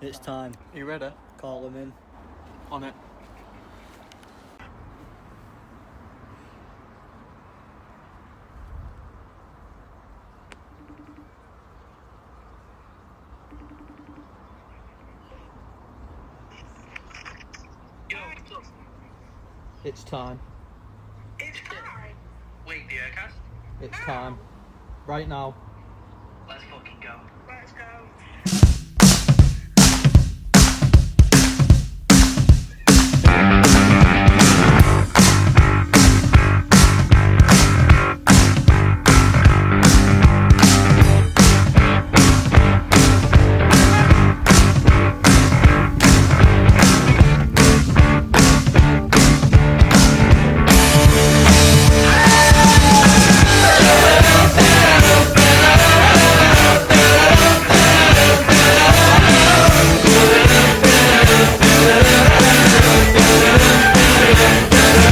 It's time. Are you ready? Call him in. On it. It's time. It's time. Wait, the UhCast? It's time. Right now. Let's fucking go. Let's go.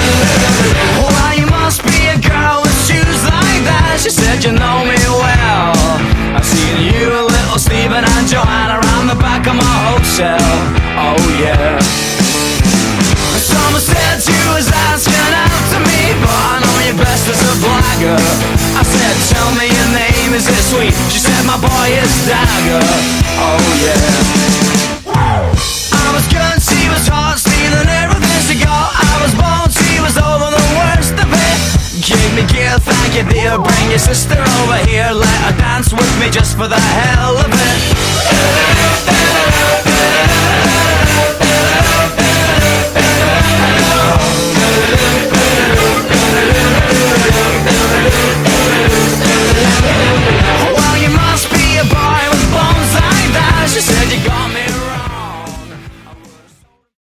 Well, you must be a girl with shoes like that. She said you know me well. I've seen you, little Stephen and Joanna around the back of my hotel. Oh yeah. Someone said you was asking out to me, but I know you best as a blagger. I said, tell me your name, is it sweet? She said, my boy is Dagger. Oh yeah. I was good, she was hot, stealing everything she got. I was bold, she was over the worst of it. Give me gear, thank you dear. Bring your sister over here, let her dance with me just for the hell of it. Well, you must be a boy with bones like that. She said you got me wrong.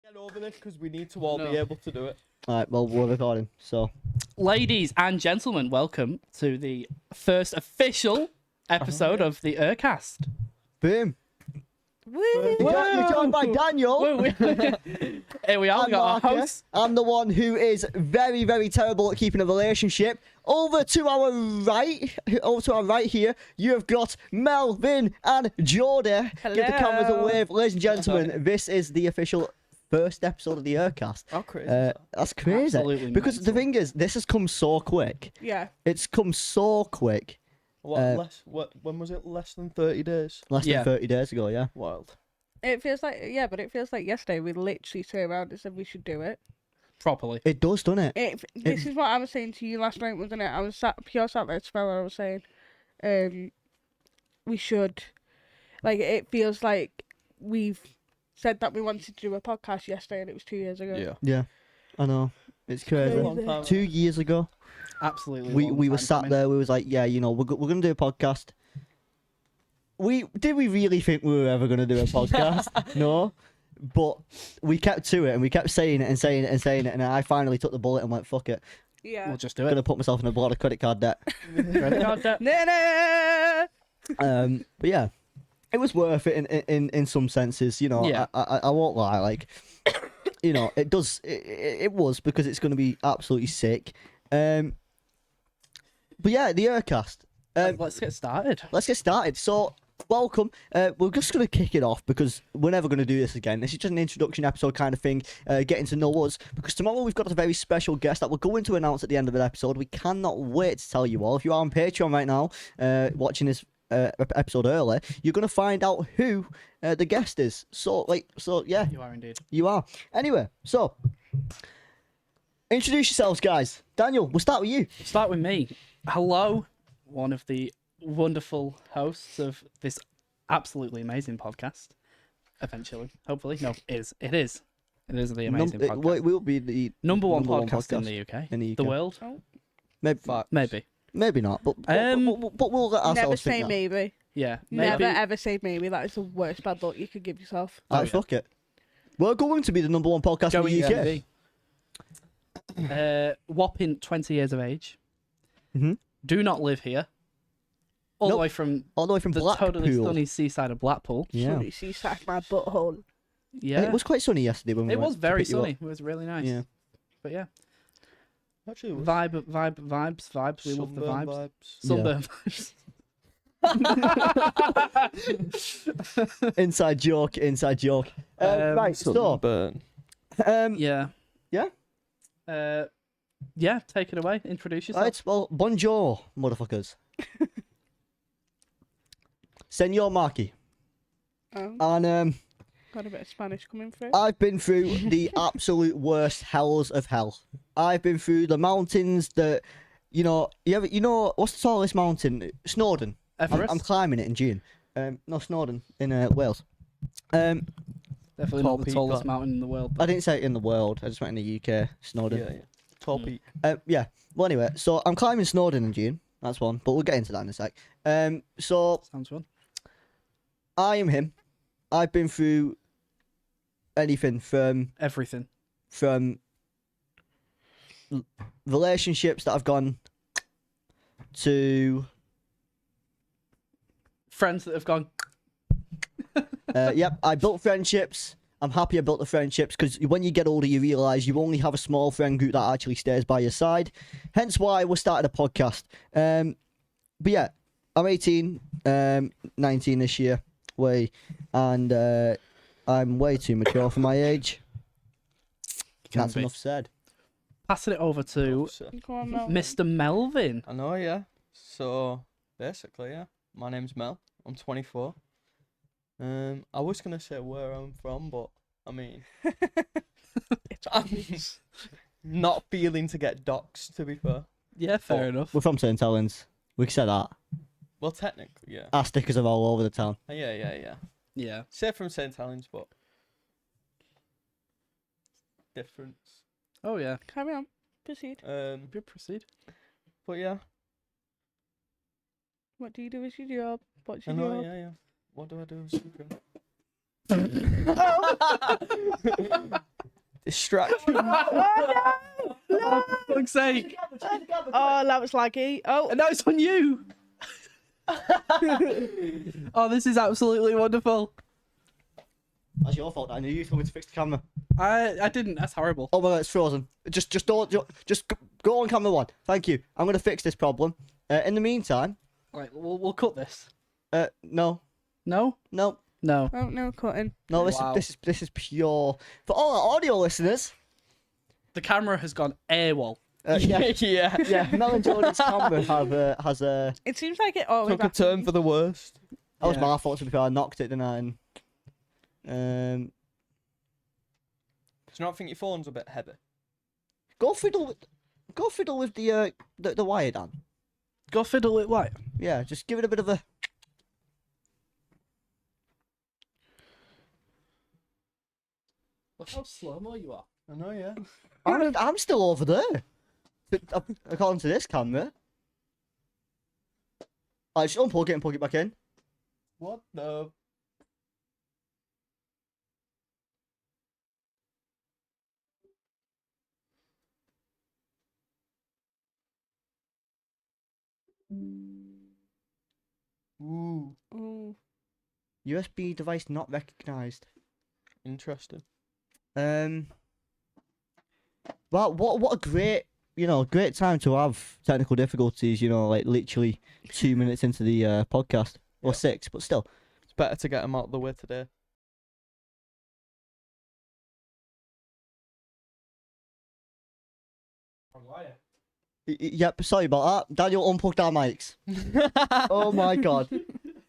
Get over this because we need to all be able to do it. Alright, well, we're recording, so. Ladies and gentlemen, welcome to the first official episode of the UhCast. Boom. You're joined by Daniel. Here we are, we got our Marky. host. I'm the one who is very, very terrible at keeping a relationship. Over to our right here, you have got Melvin and Jodie. Give the cameras a wave. Ladies and gentlemen, this is the official first episode of the UhCast. How crazy. That's crazy. Absolutely Because the mental. thing is, this has come so quick. Yeah. It's come so quick. When was it? Less than 30 days? Less Yeah. than 30 days ago, yeah. Wild. It feels like but it feels like yesterday we literally turned around and said we should do it. Properly. It does, doesn't it? This is what I was saying to you last night, wasn't it? I was sat there spell. I was saying, we should, like, it feels like we've said that we wanted to do a podcast yesterday, and it was 2 years ago. Yeah. Yeah, I know. It's crazy. Crazy. Long time. 2 years ago, Absolutely. we were long time sat coming. there. We was like, yeah, you know, we're gonna do a podcast. Did we really think we were ever gonna do a podcast? No, but we kept to it and we kept saying it and saying it and saying it, and I finally took the bullet and went, fuck it. Yeah. We'll just do I'm it. gonna put myself in a lot of credit card debt. Credit card debt. Nah. But yeah, it was worth it in some senses. You know, Yeah. I won't lie. Like, you know, it does. It was because it's gonna be absolutely sick. But yeah, the UhCast. Let's get started. Let's get started. So, welcome. We're just going to kick it off because we're never going to do this again. This is just an introduction episode kind of thing, getting to know us. Because tomorrow we've got a very special guest that we're going to announce at the end of the episode. We cannot wait to tell you all. If you are on Patreon right now, watching this episode early, you're going to find out who the guest is. So yeah, You are indeed. you are. Anyway, so introduce yourselves, guys. Daniel, we'll start with you. Start with me. Hello, one of the wonderful hosts of this absolutely amazing podcast. Eventually, hopefully. No, it is. It is. It is the amazing podcast. We'll be the Number one podcast in the UK. in the The UK. world? Maybe, Maybe. not, but we'll let ourselves Never think say that. maybe. Yeah. Maybe. Never ever say maybe. That is the worst bad luck you could give yourself. Alright, yeah. fuck it. We're going to be the number one podcast Going in the to UK. be. Whopping 20 years of age. Mhm. Do not live here. All the Nope. way from All the way from the Blackpool. totally sunny seaside of Blackpool. Yeah. Sorry, she sacked my butthole. Yeah. It was quite sunny yesterday when we It went was to very pick you up. sunny. It was really nice. Yeah. But yeah. Actually, it was Vibes. We love the sunburn vibes. vibes. Sunburn vibes. Inside joke. Right. So, Burn. Yeah. Yeah? Yeah, take it away. Introduce yourself. Right. Well, bonjour, motherfuckers. Senor Marky. Oh, And got a bit of Spanish coming through. I've been through the absolute worst hells of hell. I've been through the mountains that, you know, what's the tallest mountain? Snowdon. Everest? I'm climbing it in June. No, Snowdon in Wales. Definitely Tall not the peak, tallest that. mountain in the world. I didn't say it in the world. I just went in the UK. Snowdon. Yeah. Tall peak. Yeah. Well, anyway, so I'm climbing Snowdon in June. That's one, but we'll get into that in a sec. So Sounds fun. I am him. I've been through anything Everything. from relationships that I've gone to. Friends that have gone. Yep, I built friendships. I'm happy I built the friendships because when you get older, you realise you only have a small friend group that actually stays by your side. Hence why we started a podcast. But yeah, I'm 18, 19 this year, and I'm way too mature for my age. Can That's be. enough said. Passing it over to Come on, Mel. Mr. Melvin. I know, yeah. So basically, yeah. My name's Mel. I'm 24. I was gonna say where I'm from, but I mean, I'm not feeling to get doxxed, to be fair. Yeah, fair enough. We're from St Helens. We can say that. Well, technically, yeah. Our stickers are all over the town. Yeah. Yeah. Say from St Helens, but difference. Oh, yeah. Carry on. Proceed. Good, proceed. But yeah, What do you do as your job? What's I your know, job? yeah. What do I do? Something. Distraction. Oh, for fuck's sake. Oh, that was laggy. Oh, And now it's on you. Oh, this is absolutely wonderful. That's your fault. I knew you told me to fix the camera. I didn't. That's horrible. Oh my god, it's frozen. Just go on camera one. Thank you. I'm gonna fix this problem. In the meantime, Right, we'll cut this. no, No? no, No. oh no, cutting. no. Wow. This is pure for all our audio listeners. The camera has gone AWOL. Yeah, Yeah. yeah. Mel and Jodie's camera has a. It seems like it always Took a turn happens. for the worst. That was Yeah. my fault. To be fair, I knocked it, didn't I? And, Do you not think your phone's a bit heavy? go fiddle with the wire, Dan. Go fiddle it what? Yeah, just give it a bit of a. Look how slow-mo you are. I know, yeah. I'm still over there. According to this camera. I just unplug it and plug it back in. What the? Ooh, Oh, USB device not recognized. interesting. Well, what a great time to have technical difficulties. Like literally 2 minutes into the podcast or 6, but still. It's better to get them out of the way today. Yep, sorry about that. Daniel unplugged our mics. Oh my god.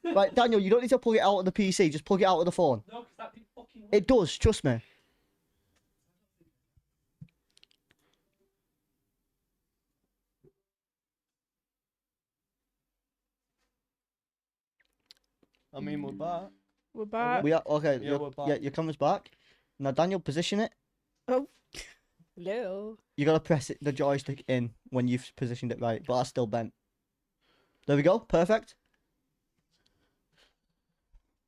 Right, Daniel, you don't need to plug it out of the PC. Just plug it out of the phone. No, because that didn't fucking work. It does. Trust me. I mean, we're back. we're back. We are okay. Yeah, we're back. Your camera's back. Now, Daniel, position it. Oh, hello. You gotta press the joystick in when you've positioned it right, but that's still bent. There we go. Perfect.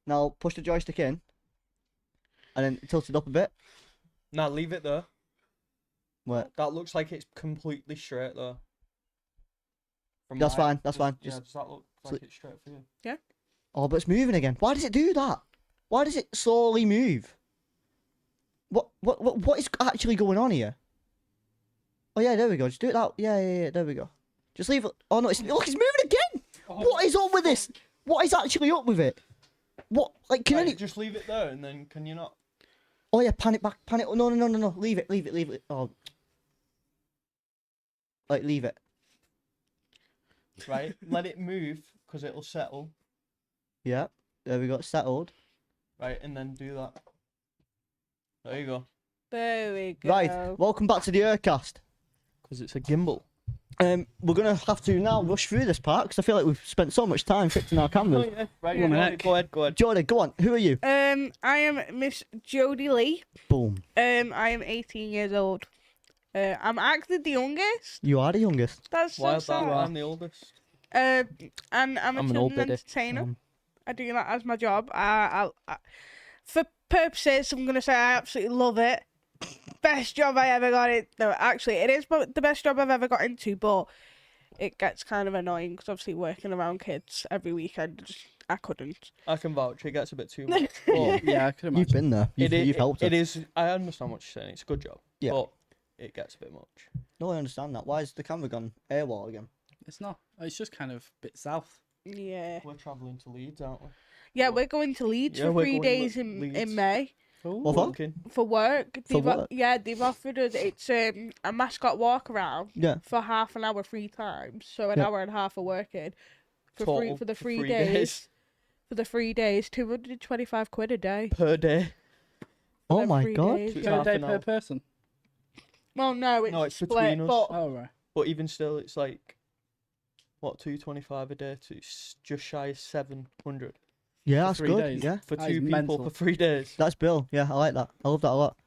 Now push the joystick in, and then tilt it up a bit. Now leave it there. Wait, That looks like it's completely straight though. That's fine, that's fine. Yeah, Just- does that look like it's straight for you? oh, but it's moving again. Why does it do that? Why does it slowly move? What is actually going on here? Oh yeah, there we go. Just do it out. Yeah. There we go. Just leave it. Oh no, look, it's moving again. Oh, What is up with this? What is actually up with it? What? Like, can Right, any... just leave it there, and then can you not? Oh, yeah, pan it back, pan it... No, no, no, no, no. Leave it. Oh. Like, leave it. Right, let it move, because it'll settle. Yeah, there we go, settled. Right, and then do that. There you go. There we go. Right, welcome back to the UhCast. Because it's a gimbal. We're going to have to now rush through this part, because I feel like we've spent so much time fixing our cameras. yeah. Right, One go minute. go ahead. Jodie, go on, who are you? I am Miss Jodie Lee. Boom. I am 18 years old. I'm actually the youngest. You are the youngest. That's so Why is that? sad. I'm the oldest. And I'm a an old children biddy. entertainer. I do that as my job. I for purposes, I'm gonna say I absolutely love it. Best job I ever got in. No, actually, it is the best job I've ever got into, but it gets kind of annoying because obviously working around kids every weekend, I couldn't. I can vouch. It gets a bit too much. But Yeah, I could You've imagine. been there. You've helped It her. is. I understand what you're saying. It's a good job. Yeah. But it gets a bit much. No, I understand that. Why is the camera gone AWOL again? It's not. It's just kind of a bit south. Yeah. We're travelling to Leeds, aren't we? Yeah, we're going to Leeds Yeah, for we're 3 going days to in Leeds. May What for? Working. for work. For They've work? Yeah, they've offered us it's a mascot walk around Yeah. for half an hour 3 times, so an Yeah. hour and a half of working for Total for the for 3 3 days. days. For the 3 days, 225 quid a day. Per day. Oh them my 3 god. days. So it's Per half day an per hour. person. Well, no, it's, No, it's split, between us. but Oh right. But even still, it's like, what, 225 a day to just shy of 700 Yeah, For that's 3 good. days. Yeah. for That 2 is people mental. for 3 days. That's Bill. Yeah, I like that. I love that a lot.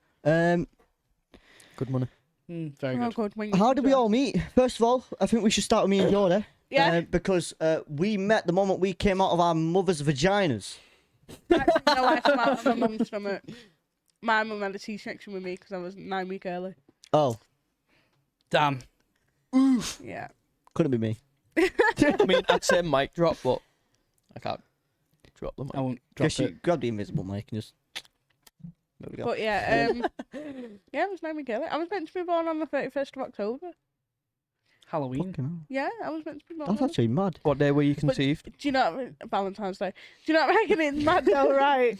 Good money. Very oh good. god, when you How can did we drive. all meet? First of all, I think we should start with me and Jodie. Yeah, Because we met the moment we came out of our mother's vaginas. actually, no, I came out of my mum's stomach. My mum had a C-section with me because I was 9 weeks early. Oh, Damn. Yeah. couldn't be me. I mean, I'd say mic drop, but I can't drop the mic. I won't drop Guess you it. grab the invisible mic and just. There we go. But yeah, yeah, I was 9 weeks early. I was meant to be born on the 31st of October. Halloween. Fucking hell. Yeah, I was meant to be born. That's on actually mad. What day were you conceived? Do you know what, Valentine's Day? Do you know what I reckon? It's mad though, right?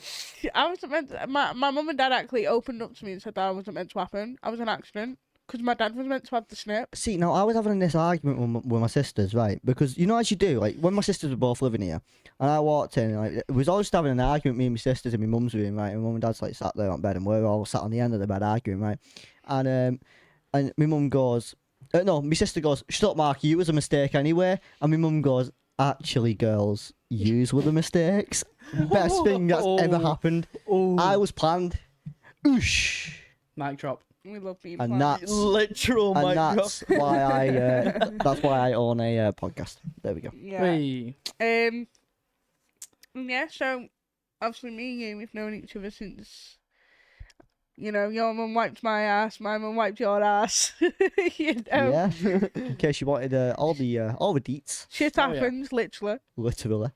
I wasn't meant to, my mum and dad actually opened up to me and said that I wasn't meant to happen. I was an accident because my dad was meant to have the snip. See, now I was having this argument with my sisters, right? Because you know, as you do, like when my sisters were both living here, and I walked in, like we was all just having an argument, me and my sisters in my mum's room, right? And mum and dad's like sat there on bed, and we're all sat on the end of the bed arguing, right? And my mum goes, no, my sister goes, "Shut up, Marky, it was a mistake anyway." And my mum goes, "Actually, girls, yous were the mistakes. Best thing that's ever happened. I was planned." Oosh. Mic drop. We love being And planned. that's Literal and mic drop. that's why I own a podcast. There we go. Yeah. Hey. Yeah, so obviously me and you, we've known each other since, you know, your mum wiped my ass, my mum wiped your ass. You know, Yeah. In case you wanted all the deets, shit Oh, yeah. happens, literally. literally.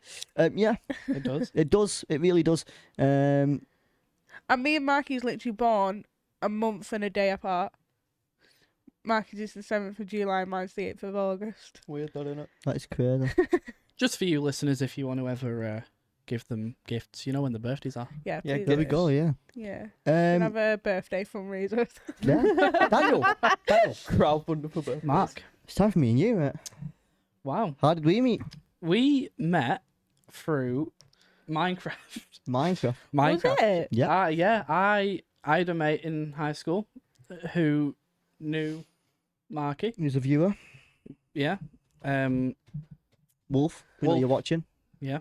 Yeah, It does. it does. It really does. And me and Marky's literally born a month and a day apart. Marky's is the 7th of July, mine's the 8th of August. Weird, that, innit? That's crazy. Just for you listeners, if you want to ever give them gifts, you know when the birthdays are. Yeah, Yeah, please There we do. go. Yeah. Yeah. Can Um. have a birthday fundraiser. Yeah. Daniel. Crowdfunding for birthdays. Mark. It's time for me and you, mate. Wow. How did we meet? We met through Minecraft. Minecraft. Minecraft. Was it? Yeah. Yeah. I had a mate in high school who knew Marky. He's a viewer. Yeah. Wolf. We know Wolf. you're watching. Yeah.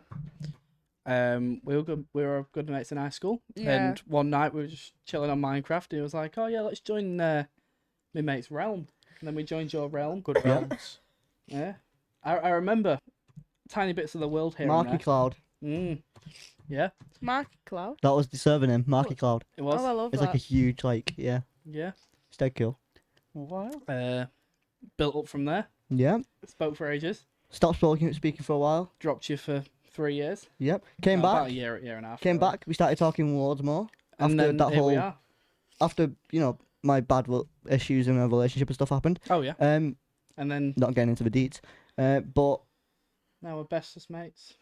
We were good mates in high school. Yeah. And one night we were just chilling on Minecraft and he was like, "Oh yeah, let's join my mate's realm." And then we joined your realm. Good Yeah. rounds. Yeah. I remember tiny bits of the world here Marky and Cloud. there. Yeah, Marky Cloud. That was the server name. Marky Cloud. it was. Oh, I love It's that. like a huge, like, yeah. Yeah. It's dead cool. Wow. Built up from there. Yeah. Spoke for ages. Stopped speaking for a while. Dropped you for 3 years. Yep. Came No, about back. a year and a half. Came really. back. We started talking loads more. And after then that here we whole- are. After, you know, my bad issues in my relationship and stuff happened. Oh yeah. And And then not getting into the deets. But now we're bestest mates.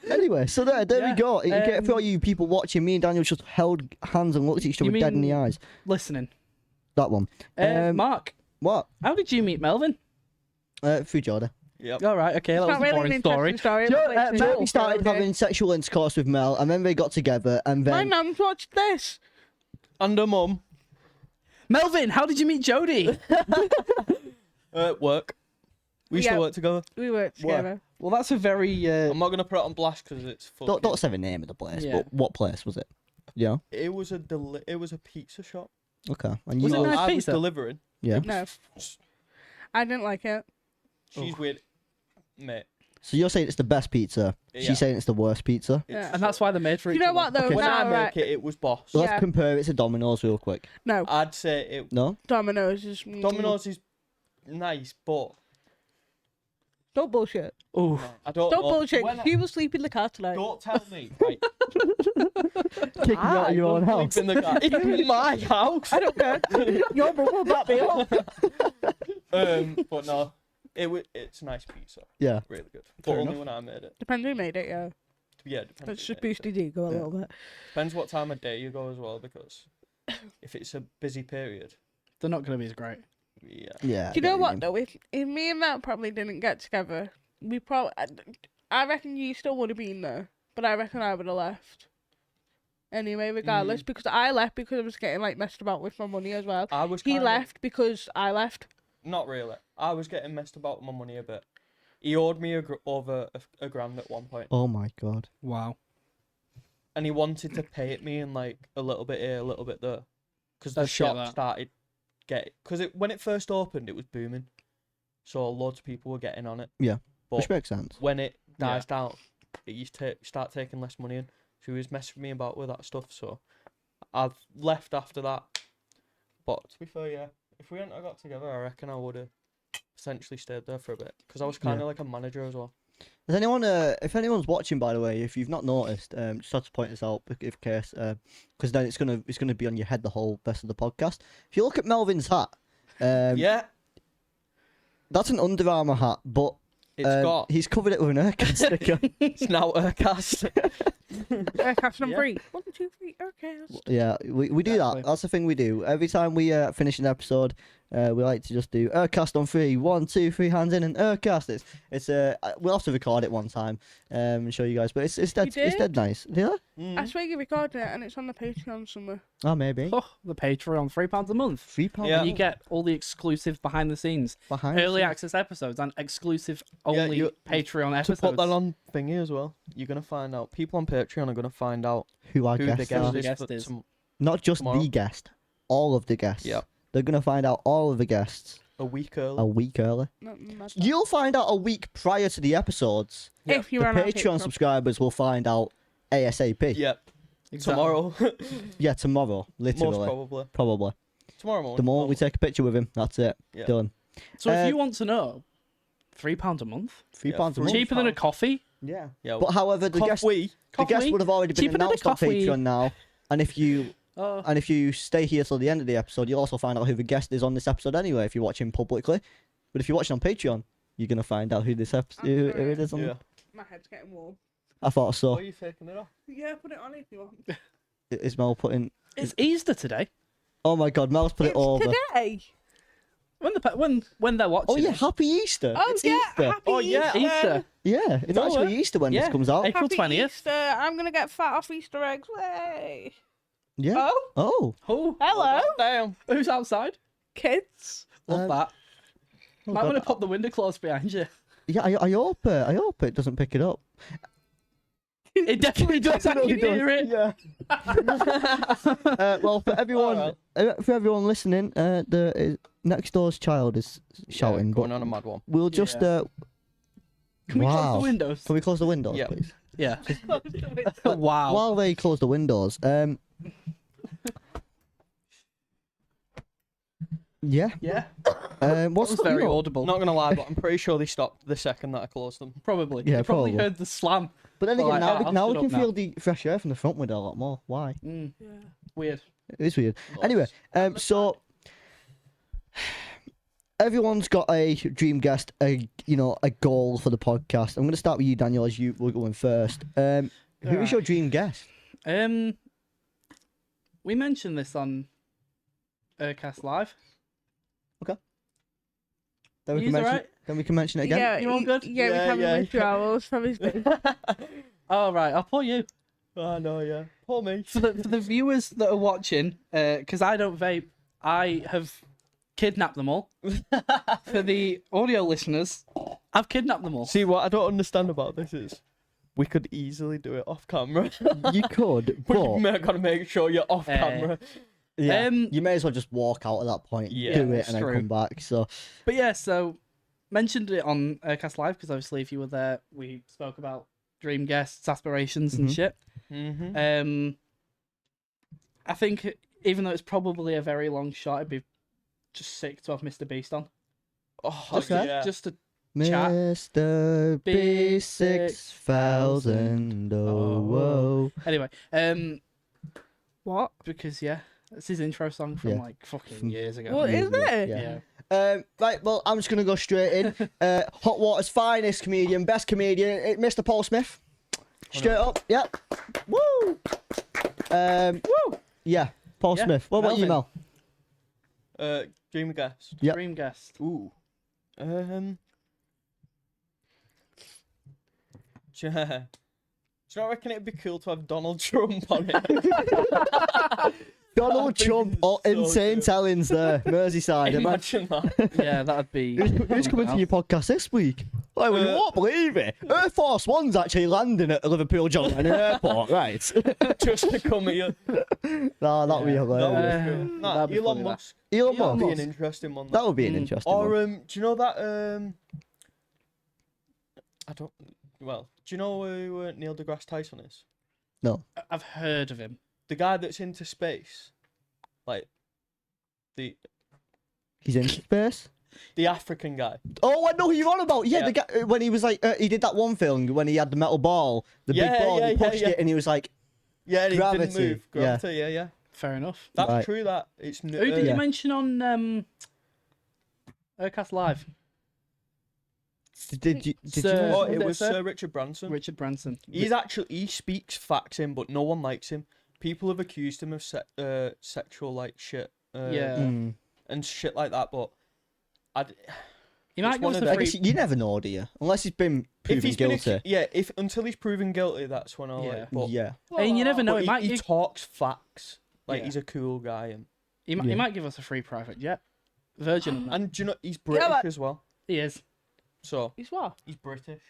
Anyway, so there we Yeah. go. For all you people watching, me and Daniel just held hands and looked at each other You dead in the mean- eyes. Listening. That one. Mark, What? how did you meet Melvin? Through Jodie. Yep. All right, okay, that It's was not a really an boring story. interesting story. but it's Mel cool. started Okay. having sexual intercourse with Mel, and then they got together, and My then mum's watched this. And a mum. Melvin, how did you meet Jodie? Work. We used Yeah. to work together. We worked together. Well, that's a very. I'm not gonna put it on blast because it's fucking... don't say the name of the place, Yeah. but what place was it? Yeah. It was a pizza shop. Okay. And Was you it were- nice I was pizza? delivering. yeah. No. I didn't like it. She's weird, mate. So you're saying it's the best pizza. Yeah. She's saying it's the worst pizza. Yeah. And that's why they're made for You each know other. what, though? Okay. When No, I make right. it was boss. So let's Yeah. compare it to Domino's real quick. No. I'd say it. No? Domino's is... Domino's is nice, but Don't bullshit. Ooh. I don't. Don't know. bullshit. When I- You will sleep in the car tonight. Don't tell me. Right. Kicking out of your own will house. sleep in the car. In my house. I don't care. Your mum will back me up. But no, it's nice pizza. Yeah. Really good. But Fair only enough. when I made it. Depends who made it, yeah. Yeah, depends. Let's who just made boost your ego a little bit. it. Depends what time of day you go as well, because if it's a busy period, They're not going to be as great. yeah. Yeah. Do you know I what get though? If me and Matt probably didn't get together, we probably, I reckon you still would have been there, but I reckon I would have left. Anyway, regardless, because I left because I was getting like messed about with my money as well. I was. He kinda- left because I left. Not really. I was getting messed about with my money a bit. He owed me over a grand at one point, Oh my god. Wow. and he wanted to pay it me in like a little bit here, a little bit there, because the Let's get shop that. started when it first opened, it was booming, so loads of people were getting on it. Yeah. But Which makes sense. when it dies down, it used to start taking less money in. So he was messing me about with that stuff. So I've left after that. But to be fair, yeah, if we hadn't have got together, I reckon I would have essentially stayed there for a bit, because I was kind of like a manager as well. Does anyone, if anyone's watching, by the way, if you've not noticed, just have to point this out, if case, because then it's gonna be on your head the whole rest of the podcast. If you look at Melvin's hat, Yeah, that's an Under Armour hat, but it's got. he's covered it with an UhCast sticker. It's now UhCast. Cast number Yeah. 3. 1, 2, 3. Okay. Yeah, we do Exactly. that. That's the thing we do. Every time we finish an episode, we like to just do UhCast on 3. 1, 2, 3 hands in and UhCast. It's we'll have to record it one time and show you guys, but it's dead nice. Did I? I swear you recorded it and it's on the Patreon somewhere. Oh, maybe. Oh, the Patreon, £3 a month. £3 Yeah. And you get all the exclusive behind the scenes, behind. early access episodes, and exclusive only you- Patreon To episodes. put that on thingy as well, you're gonna find out. People on Patreon are gonna find out who our who the guests guest are. The is. guest for is. Not just tomorrow. the guest, all of the guests. Yeah. They're gonna find out all of the guests a week early. a week early. Not mad. You'll find out a week prior to the episodes. If The you're on our Patreon subscribers will find out ASAP. Yep. Exactly. Tomorrow. Yeah, tomorrow, literally, Most probably. probably. Tomorrow morning. The moment we take a picture with him, that's it. Yeah. Done. So if Uh, you want to know, £3 a month, £3 a month. cheaper than a £3. coffee. Yeah. Yeah. But however, the guest Coffee would have already been cheaper than a announced on coffee. Patreon now, and if you stay here till the end of the episode, you'll also find out who the guest is on this episode anyway. If you're watching publicly, but if you're watching on Patreon, you're gonna find out who this episode who it is on. Yeah. My head's getting warm. I thought Why so. are you taking it off? Yeah, put it on if you want. Is Mel putting? It's Easter today. Oh my God, Mel's put it It's over. today. When they're watching. Oh yeah, it. Happy Easter! Oh It's yeah, Easter. happy Oh, yeah. Easter. Yeah, it's No, actually Easter when yeah. this comes out. April Happy 20th. Easter. I'm gonna get fat off Easter eggs. Way. Yeah. Oh, Oh. Oh, hello, Damn. who's outside? kids. Love that. Oh, I'm going to God. pop the window closed behind you. Yeah, I hope it doesn't pick it up. It definitely does. I can hear it. Yeah. Well, for everyone listening, the next door's child is shouting. Going but on a mad one. we'll just. Can we close Wow. the windows? Can we close the windows, Yeah. please? Yeah. Wow. While they close the windows, yeah. Yeah. What's That was very no. audible. Not gonna lie, but I'm pretty sure they stopped the second that I closed them. Probably. Yeah, You probably probably. heard the slam. But then Well, again, I'll now we shut can up now. feel the fresh air from the front window a lot more. Why? Weird. It is weird. Anyway, so everyone's got a dream guest, a goal for the podcast. I'm going to start with you, Daniel, as you were going first. Who is Alright. your dream guest? We mentioned this on UhCast Live. Then we He's can mention. alright. Then we can mention it again. Yeah, You all good? Yeah, we Yeah, have yeah, withdrawals from his bed. All right, I'll pull you. Oh no, yeah. Poor me. For the viewers that are watching, because I don't vape, I have kidnapped them all. For the audio listeners, I've kidnapped them all. See, what I don't understand about this is we could easily do it off camera. You could, But but you gotta make sure you're off camera. yeah, Um, you may as well just walk out at that point, Yeah, do it, it's and then true. come back. So But yeah, so mentioned it on UhCast Live because obviously if you were there, we spoke about dream guests, aspirations, and Mhm. shit. Mm-hmm. I think even though it's probably a very long shot, it'd be just sick to have Mr. Beast on. Oh, Okay. yeah. Just to Chat. Mr. B 6000. Oh, whoa. anyway, What? because yeah, it's his intro song from Yeah. like fucking years ago. What is it? Yeah. Right, well, I'm just going to go straight in. Hot Water's finest comedian, best comedian, Mr. Paul Smith. Straight up, yep. Woo! Woo! Yeah, Paul Yeah, Smith. What about you, Melvin. Mel? Dream guest. Yep. Dream guest. Ooh. Do you not reckon it'd be cool to have Donald Trump on it? Donald think Trump, it's oh, so insane good. talents there. Merseyside. Imagine that. Yeah, that'd be. Who's coming to your podcast this week? Oh, well, you won't believe it. Air Force One's actually landing at Liverpool John Lennon Airport, right? Just to come here. Nah, that'd be That hilarious. would be that'd be Elon funny, that. Musk. Elon That'd be Musk. an interesting one. That would be an Mm. interesting Or one. do you know that I don't. Well, do you know who Neil deGrasse Tyson is? I've heard of him. The guy that's into space, like the He's in space. African guy. Oh, I know who you're on about. Yeah, Yeah. the guy when he was like, he did that one film when he had the metal ball, the Yeah, big ball, and he yeah, pushed yeah. it, and he was like, Yeah, and he didn't Gravity, move. yeah. Gravity. Yeah. Fair enough. That's Right. true. That it's. Who did Yeah. you mention on UhCast Live? did you Sir- know? Oh, Who it was was it, sir? Sir Richard Branson. Richard Branson. He speaks facts in, but no one likes him. People have accused him of sexual like shit. Yeah. Mm. And shit like that. But He might It's give one us of a them. I free. guess you never know, do you? Unless he's been if proven he's been guilty. if until he's proven guilty, that's when I Yeah. like. But, Yeah. And you never know. but He might. he talks facts. Like Yeah. he's a cool guy, and He Yeah. might give us a free private jet. Virgin. and that. and do you know he's British but- as well. He is So He's what? he's British.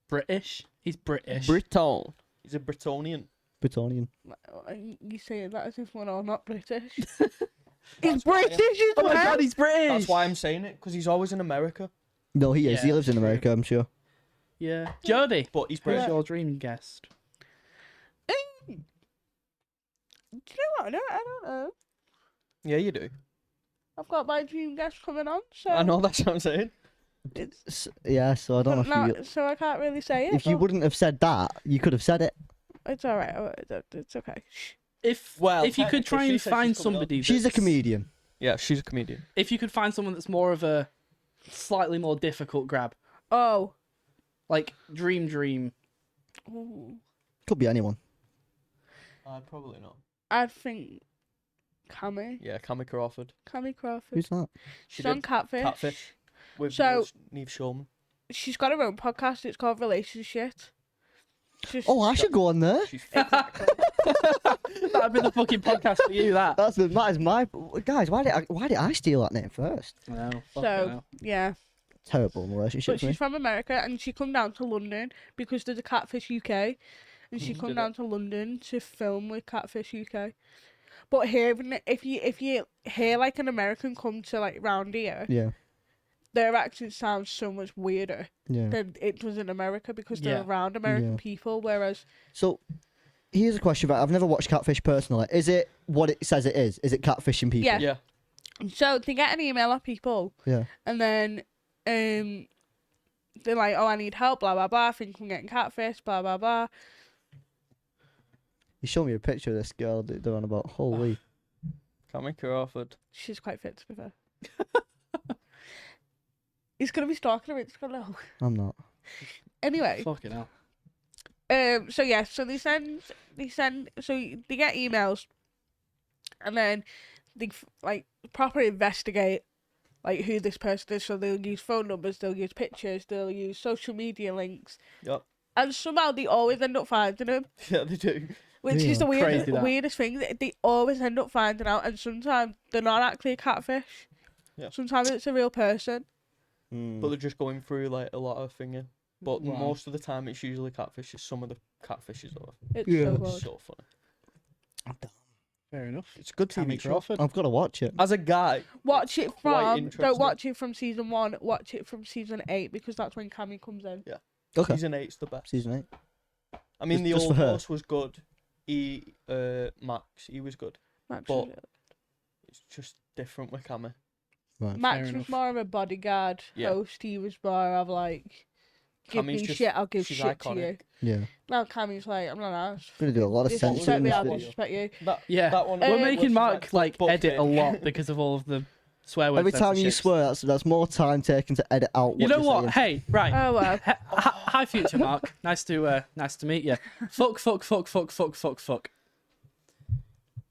British. He's British. Briton. He's a Britonian. Britonian. You saying that as if we're all not British? That's He's why I am- British as Oh my well. god, he's British. That's why I'm saying it, because he's always in America. No, he is. He Yeah, lives in true. America, I'm sure. Yeah. Jodie. But he's Who's British. your dream guest? Do you know what? I don't know. Yeah, you do. I've got my dream guest coming on, so I know, that's what I'm saying. Yeah, so I don't know if no, you. so I can't really say it. If you but wouldn't have said that, you could have said it. it's all right. It's okay. Shh. If Well, if you could try technically, she and said find she's coming on. somebody, She's a that's- comedian. Yeah, she's a comedian. If you could find someone that's more of a slightly more difficult grab, Oh. like Dream. Ooh. Could be anyone. Probably not. I think Cammy. Yeah, Cammy Crawford. Cammy Crawford. Who's that? She She's on did Catfish. Catfish with So- Neve Shulman. She's got her own podcast. It's called Relationship. She's, Oh, I should go on there. She's That'd be the fucking podcast for you. That. That is my guys. Why did I steal that name first? No. so yeah. Terrible relationship But for me. she's from America and she come down to London because there's a Catfish UK, and she come Did down to London to film with Catfish UK. But hearing if you hear like an American come to like round here, Yeah, their accent sounds so much weirder yeah. than it does in America because they're Yeah. around American Yeah. people. Whereas So here's a question about. I've never watched Catfish personally. Is it what it says it is? Is it catfishing people? Yeah. Yeah. so they get an email of people Yeah. and then they're like, oh, I need help, blah blah blah. I think I'm getting catfish, blah blah blah. You showed me a picture of this girl that they're on about. Holy. Cammy Crawford. She's quite fit to be fair. He's gonna be stalking her. It's gonna know. I'm not. Anyway, Fucking hell. so yeah, so they get emails, and then they like properly investigate like who this person is. So they'll use phone numbers, they'll use pictures, they'll use social media links, Yep. and somehow they always end up finding him, Yeah, they do. which Yeah. is the Crazy that. weirdest thing. They always end up finding out, and sometimes they're not actually a catfish. Yeah. Sometimes it's a real person. But they're just going through like a lot of thinking. But Wow. most of the time, it's usually catfishes. Some of the catfishes are. It's Yeah. so It's good. so funny. Fair enough. It's a good Tammy TV show. Crawford. I've got to watch it. As a guy, Watch it quite from. interesting. Don't watch it from season 1. Watch it from season 8 because that's when Cammy comes in. Okay. season 8's the best. Season 8. I mean, Just- the just old for her. horse was good. Max, he was good. Max, But- was, It's just different with Cammy. Right. Max Fair was enough. more of a bodyguard Yeah. host. He was more of like, give Cammy's me just- shit, I'll give she's shit to you. iconic. Yeah. Now Cammy's like, I'm not asked. Gonna do a lot of Disrespect censoring. me, this I video. disrespect you. Yeah. That one. We're Uh, making Mark like book edit it. a lot because of all of the swear words. Every time you censorships. swear, that's more time taken to edit out. You know you're what? saying. Hey, right. Oh well. Hi, future Mark. Nice to meet you. Fuck.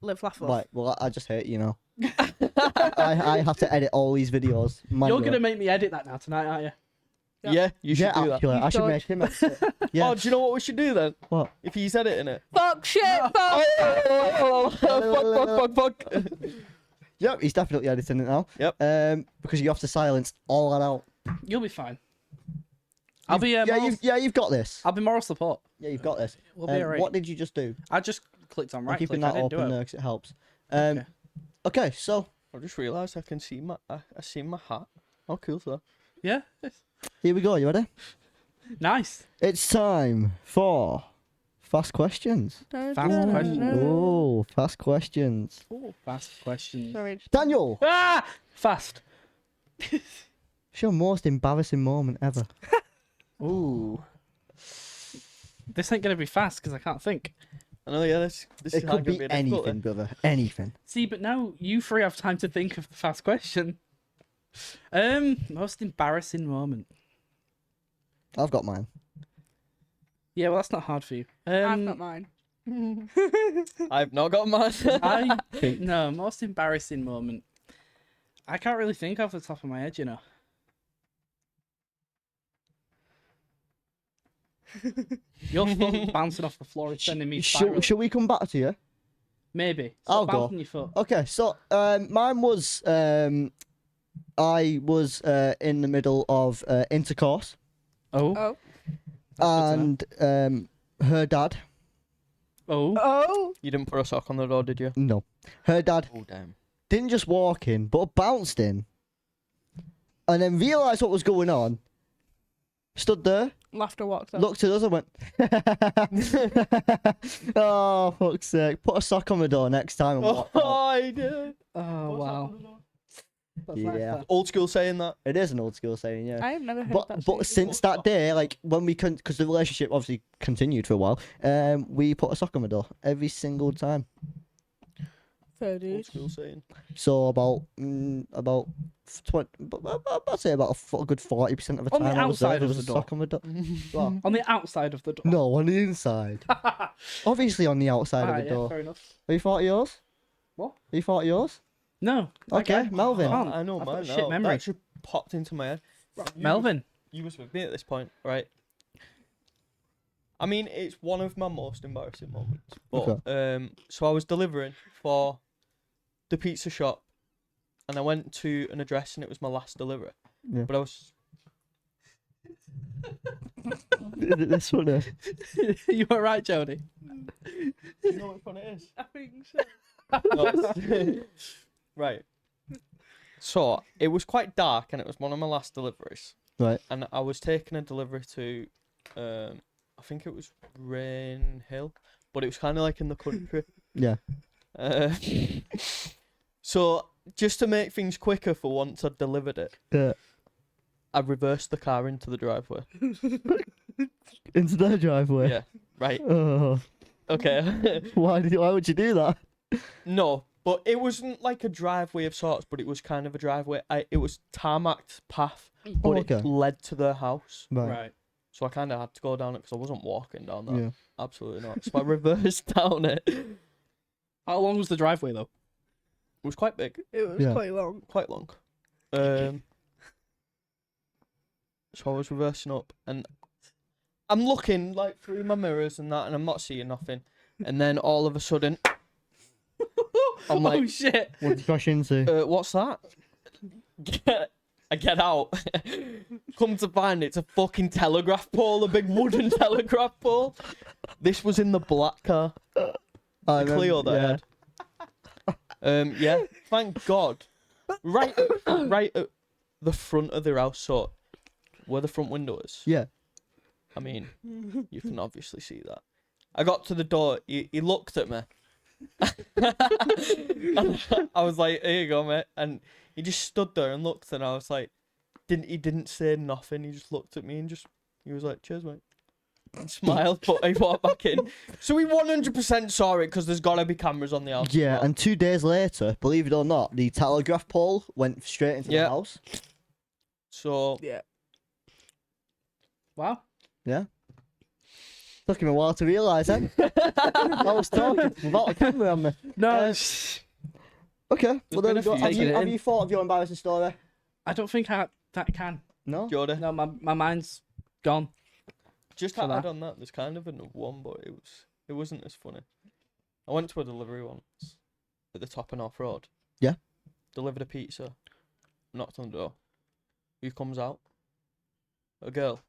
Live, laugh, love. Right. Well, I just hate you now. I have to edit all these videos. You're manually. gonna make me edit that now tonight, aren't you? Yeah, you should Yeah, do that. actually, I should Dodge. make him. edit it. Yeah. Oh, do you know what we should do then? What? If he's editing it. Fuck shit, fuck. Fuck. Yep, he's definitely editing it now. Yep. Because you have to silence all that out. You'll be fine. I'll be You've got this. I'll be moral support. Yeah, you've got this. We'll be alright. What did you just do? I just clicked on I'm right keeping click. I that didn't do open it. there because it helps. Okay. Okay, so I just realised I can see my I see my hat. How cool is that? Yeah. here we go. You ready? Nice. It's time for fast questions. Fast questions. Oh, fast questions. Fast questions. Sorry. Daniel, Ah! Fast. what's your most embarrassing moment ever? Ooh. This ain't gonna be fast because I can't think. I know. Yeah, this It is could gonna be a difficult anything, brother. Anything. See, but now you three have time to think of the fast question. Most embarrassing moment. I've got mine. Yeah, well, that's not hard for you. I've got mine. I've not got mine. I think no, most embarrassing moment. I can't really think off the top of my head, you know. Your foot bouncing off the floor is sending me spiraling. Should we come back to you? Maybe. I'll Stop go. bouncing your foot. Okay, so mine was I was in the middle of intercourse, Oh. Oh. and her dad. Oh. Oh. You didn't put a sock on the door, did you? No, her dad Oh damn. didn't just walk in, but bounced in, and then realised what was going on. Stood there, Laughter walks up. looked at us, and went, "Oh, fuck's sake! Put a sock on the door next time." And walk out. Oh, I did. Oh wow. That's nice, Yeah. that. Old school saying that. It is an old school saying, yeah. I have never heard But that. but since that day, like when we couldn't, because the relationship obviously continued for a while, we put a sock on the door every single time. Fair Old dude. school saying. So about 20, I'd say about a good 40% of the On the time I was there, outside there of was a the door. sock on the door. What? On the outside of the door. No, on the inside. Obviously on the outside Alright, of the yeah, door. fair enough. Have you thought of yours? What? Have you thought of yours? No. Okay, Melvin. Oh, I know I've got mine shit now. memory. That just popped into my head. Melvin. You was with me at this point, right? I mean, it's one of my most embarrassing moments. But so I was delivering for the pizza shop, and I went to an address, and it was my last delivery. Yeah. But I was Is it this one? You were right, Jodie. Do you know which one it is? I think so. Right. So it was quite dark, and it was one of my last deliveries. Right. And I was taking a delivery to, I think it was Rain Hill, but it was kind of like in the country. Yeah. So just to make things quicker for once I'd delivered it, Yeah. I reversed the car into the driveway. Into their driveway. Yeah. Right. Oh, Okay. why would you do that? No, but it wasn't like a driveway of sorts, but it was kind of a driveway. It was tarmacked path, but Oh, it okay. led to their house. Right. So I kind of had to go down it because I wasn't walking down that. Yeah. Absolutely not. So I reversed down it. It How long was the driveway though? was quite big, It was Yeah. quite long. quite long. So I was reversing up, and I'm looking like through my mirrors and that, and I'm not seeing nothing. And then all of a sudden, I'm like, Oh shit! What did you crash into? what's that? I get out. Come to find it's a fucking telegraph pole, a big wooden telegraph pole. This was in the black car, I the remember- Clio that I had. Yeah, thank God. Right at the front of their house, so where the front window is. Yeah. I mean, you can obviously see that. I got to the door. He looked at me. And I was like, "Here you go, mate." And he just stood there and looked, and I was like, he didn't say nothing. He just looked at me and he was like, "Cheers, mate." And smiled, but he walked back in. So we 100% saw it because there's gotta be cameras on the house. as Yeah, well. and 2 days later, believe it or not, the telegraph pole went straight into the Yeah. house. So Yeah. Wow. Took him a while to realise, eh? I was talking without a camera on me. No, Okay, well there been we a go. few Have taking you, it have in. you thought of your embarrassing story? I don't think that can. No? Jodie, No, my mind's gone. just for to add that. on that, there's kind of another one, but it wasn't as funny. I went to a delivery once at the top of North Road. Yeah. Delivered a pizza. Knocked on the door. Who comes out? A girl.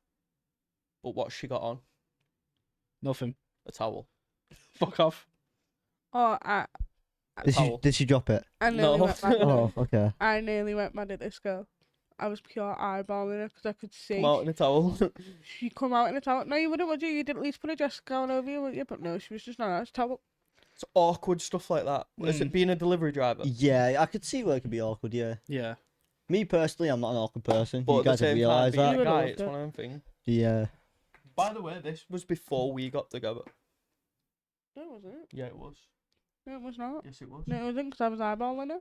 But what she got on? Nothing. A towel. Fuck off. Oh, Did she drop it? I nearly No. went mad. Oh, okay. I nearly went mad at this girl. I was pure eyeballing her because I could see. Come out in a towel. She come out in a towel. No, you wouldn't, would you? You'd at least put a dress gown over you, wouldn't you? But no, she was just not a towel. It's awkward stuff like that. Is it being a delivery driver? Yeah, I could see where it could be awkward, yeah. Yeah. Me personally, I'm not an awkward person. But You at the guys have same time, realised being that? a You guy, would've it's loved one of them things. Yeah. By the way, this was before we got together. No, it wasn't. Yeah, it was. No, it was not. Yes, it was. No, it wasn't because I was eyeballing her.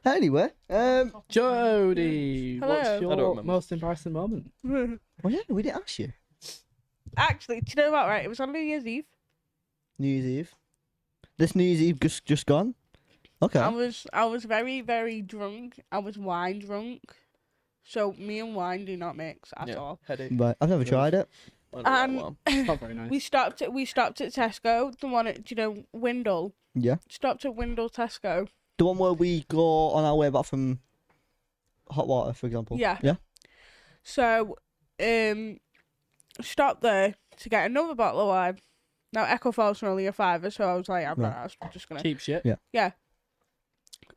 Anyway, Jodie, Hello. what's I don't your remember. most embarrassing moment? well, yeah, we didn't ask you. Actually, do you know what? Right, it was on New Year's Eve. New Year's Eve. This New Year's Eve just gone. Okay. I was very, very drunk. I was wine drunk. So me and wine do not mix at all. Headache. But I've never tried it. I know that And one. It's not very nice. we stopped at Tesco, the one at Windle. Yeah. Stopped at Windle Tesco. The one where we go on our way back from hot water, for example. Yeah. Yeah. So, stopped there to get another bottle of wine. Now Echo Falls were only a $5, so I was like, I'm just gonna. Cheap shit. Yeah.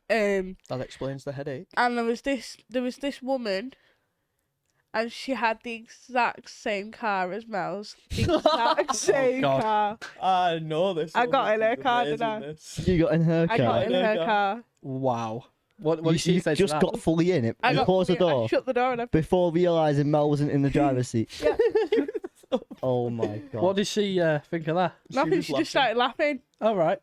That explains the headache. And there was this woman, and she had the exact same car as Mel's. The exact same God. car. I know this. I one, got this in her is car, didn't I? amazing, this. You got in her car. I got in Her her car. car. Wow. What you did she say to just that? got fully in it. I You got closed the fully- I door shut the door and I before realising Mel wasn't in the driver's seat. Yeah. Oh my god. What did she think of that? nothing. was She laughing. just started laughing. All right.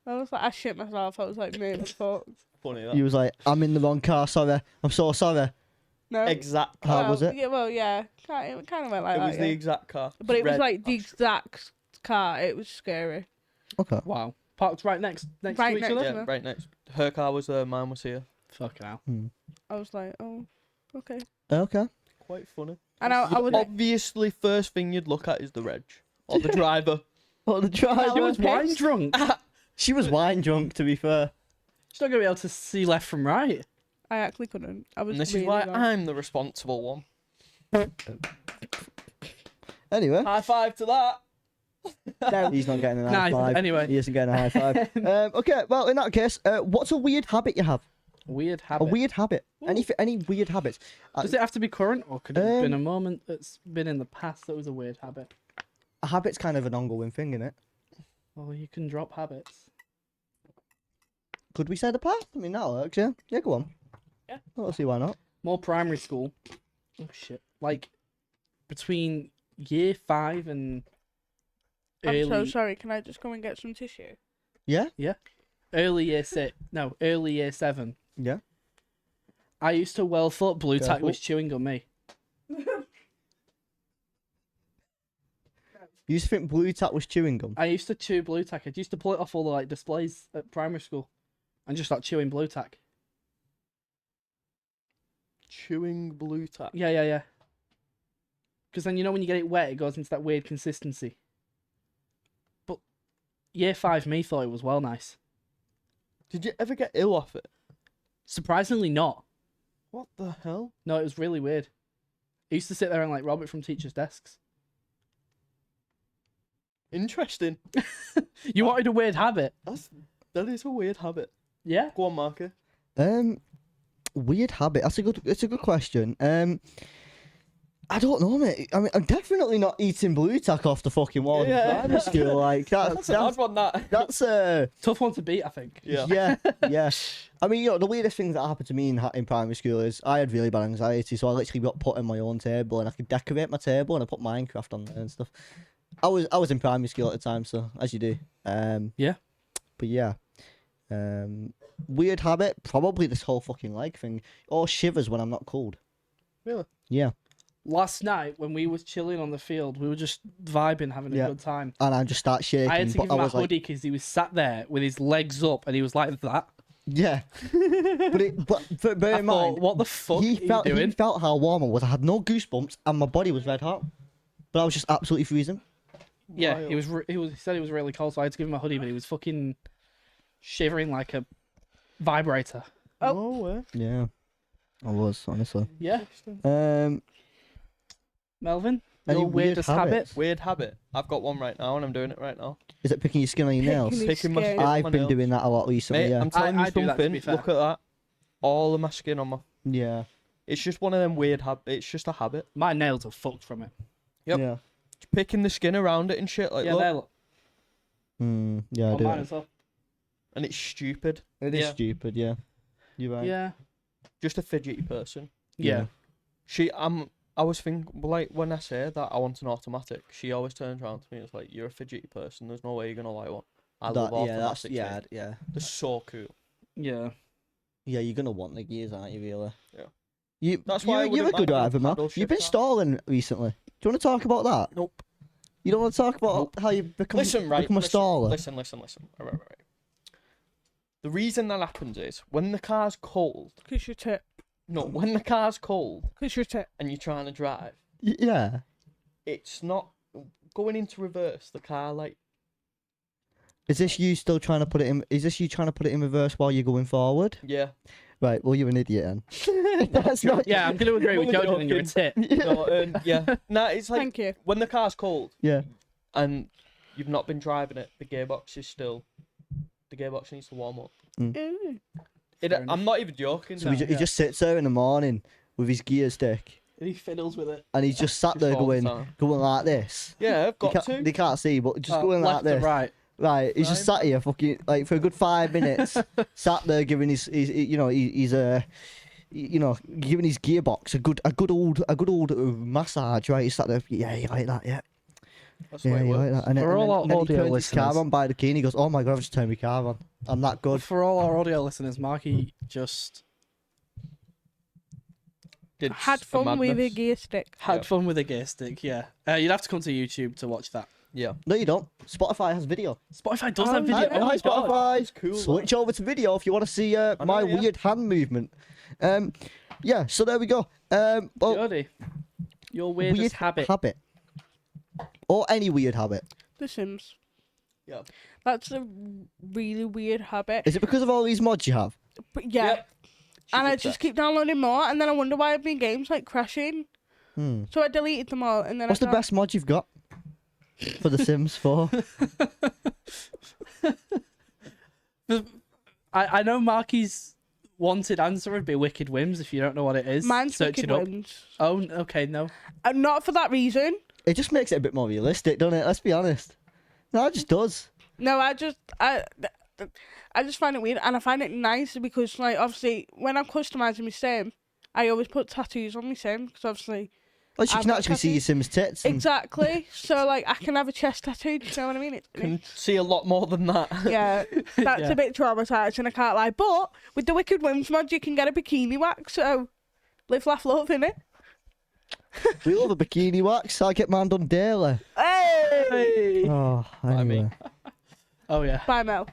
I was like, I shit myself. I was like, man, fuck. Funny that. You was like, I'm in the wrong car, sorry. I'm so sorry. No. Exact How car. was it? Yeah, well, yeah. It kind of went like It that. was yeah. the exact car. But it was Red, like the actually. exact car. It was scary. Okay. Wow. Parked right next Right to each next- other. Yeah, right next. Her car was there, mine was here. Fucking hell. I was like, oh, okay. Okay. Quite funny. And I would. Obviously, first thing you'd look at is the reg or the driver. Oh, the driver. She was wine pissed. drunk. She was wine drunk, to be fair. She's not gonna be able to see left from right. I actually couldn't. I was. And this really is why drunk. I'm the responsible one. Anyway, High five to that. No. he's not getting a high Nice. five. Anyway. He isn't getting a high five. Okay, well, in that case, what's a weird habit you have? Weird A habit. weird habit. Any weird habits? Does it have to be current, or could it have been a Um, moment that's been in the past that was a weird habit? A habit's kind of an ongoing thing, isn't it? Well, you can drop habits. Could we say the past? I mean, that works, yeah. Yeah, go on. Yeah. Well, let's see why not. More primary school. Oh shit! Like between year 5 and I'm so early sorry. Can I just go and get some tissue? Yeah? early year 6. No, early year 7. Yeah. I used to well thought blue tack Careful. was chewing gum. Me. You used to think blue tack was chewing gum? I used to chew blue tack. I used to pull it off all the like displays at primary school, and just start chewing blue tack. Chewing blue tack. Yeah. Because then when you get it wet, it goes into that weird consistency. But year 5 me thought it was well nice. Did you ever get ill off it? Surprisingly not. What the hell? No, it was really weird. I used to sit there and like rob it from teachers' desks. Interesting. You wanted a weird habit. That is a weird habit. Yeah. Go on, Marky. Weird habit. It's a good question. I don't know, mate. I mean, I'm definitely not eating blue tack off the fucking wall in primary school. Like That's an odd one, that. That's Tough one to beat, I think. Yeah. yeah. I mean, the weirdest thing that happened to me in primary school is I had really bad anxiety, so I literally got put on my own table and I could decorate my table and I put Minecraft on there and stuff. I was in primary school at the time, so as you do. Yeah. But yeah. Weird habit, probably this whole fucking leg thing. Or shivers when I'm not cold. Really? Yeah. Last night when we was chilling on the field, we were just vibing, having a Yeah. good time. And I just start shaking. I had to but give him I my was like, hoodie because he was sat there with his legs up and he was like that. yeah. but bear I in thought, mind, what the fuck he are you doing? he felt how warm I was. I had no goosebumps and my body was red hot. But I was just absolutely freezing. Yeah, Wild. he said he was really cold, so I had to give him a hoodie, but he was fucking shivering like a vibrator. Oh. No way. Yeah. I was, honestly. Yeah. Any Melvin, your weird weirdest habit? habits? Weird habit. I've got one right now and I'm doing it right now. Is it picking your skin on your nails? Picking Picking my skin. skin on I've my been nails. doing that a lot recently, Mate, yeah. I'm telling I you do that, to something. be fair. Look at that. All of my skin on my... Yeah. It's just one of them weird habits. It's just a habit. My nails are fucked from it. Yep. Yeah. Picking the skin around it and shit. Like, Yeah, look. they're Yeah, I on do. mine as well. And it's stupid. It is Yeah. stupid, yeah. You're right. Yeah. Just a fidgety person. Yeah. I was thinking, like, when I say that I want an automatic, she always turns around to me and is like, you're a fidgety person. There's no way you're going to like one. I love automatics. mate. yeah. They're so cool. Yeah. Yeah, you're gonna want the gears, aren't you, really? Yeah. That's why I you're a wouldn't good mind driver, a man. paddle You've shift been car. stalling recently. Do you want to talk about that? Nope. You don't want to talk about Nope. how you become a Listen. staller? Listen. Right. The reason that happens is when the car's cold. Cause you're tit. No, when the car's cold Cause you're tit. and you're trying to drive, Yeah. it's not going into reverse. The car like Is this you still trying to put it in? Is this you trying to put it in reverse while you're going forward? yeah. Right. Well, you're an idiot, then. That's not. Yeah, I'm going to agree with Woman Jodie, and you're a tit. No, yeah. Nah, it's like Thank you. when the car's cold Yeah. and you've not been driving it, the gearbox needs to warm up. Ooh. I'm not even joking. So he just sits there in the morning with his gear stick, And he fiddles with it. and he's just sat Just there all the going time. like this. Yeah, I've got to. They can't see, but just going like left this. and right. Right, he's just sat here fucking like for a good 5 minutes, sat there giving his giving his gearbox a good old massage. Right, he's sat there. Yeah, you like that? Yeah, That's the way yeah, it you like works. that. And then, For all our and then he audio turns his car listeners. on by the key, and he goes, "Oh my god, I've just turned my car on. I'm that good." For all our audio listeners, Marky just Did Had a fun with a madness. gear stick. had Yeah. fun with a gear stick, yeah. You'd have to come to YouTube to watch that. Yeah. No, you don't. Spotify has video. Spotify does Oh, have video. yeah. Oh my Hi, god. Spotify. It's cool. Switch over to video if you want to see my yeah. weird hand movement. Yeah. So there we go. Well, Jodie, your weirdest habit. or any weird habit. The Sims. Yeah. That's a really weird habit. Is it because of all these mods you have? But yeah. Yep. And I obsessed. just keep downloading more, and then I wonder why I've been games like crashing. So I deleted them all, and then What's I the best mod you've got for The Sims 4? I know Marky's wanted answer would be Wicked Whims. If you don't know what it is, Mine's search Wicked it up. Winds. Oh, okay, no. Not for that reason. It just makes it a bit more realistic, doesn't it? Let's be honest. No, it just does. No, I just find it weird, and I find it nice because, like, obviously, when I'm customizing my sim, I always put tattoos on my sim because obviously Well, you I've can got actually see your tattoos. Sim's tits. And Exactly. So like I can have a chest tattoo. Do you know what I mean? Can see a lot more than that. Yeah, that's Yeah. a bit traumatizing. I can't lie. But with the Wicked Whims mod, you can get a bikini wax. So live, laugh, love, innit? we love a bikini wax. I get mine done daily. Hey! Oh, I mean- anyway. Oh yeah. Bye, Mel.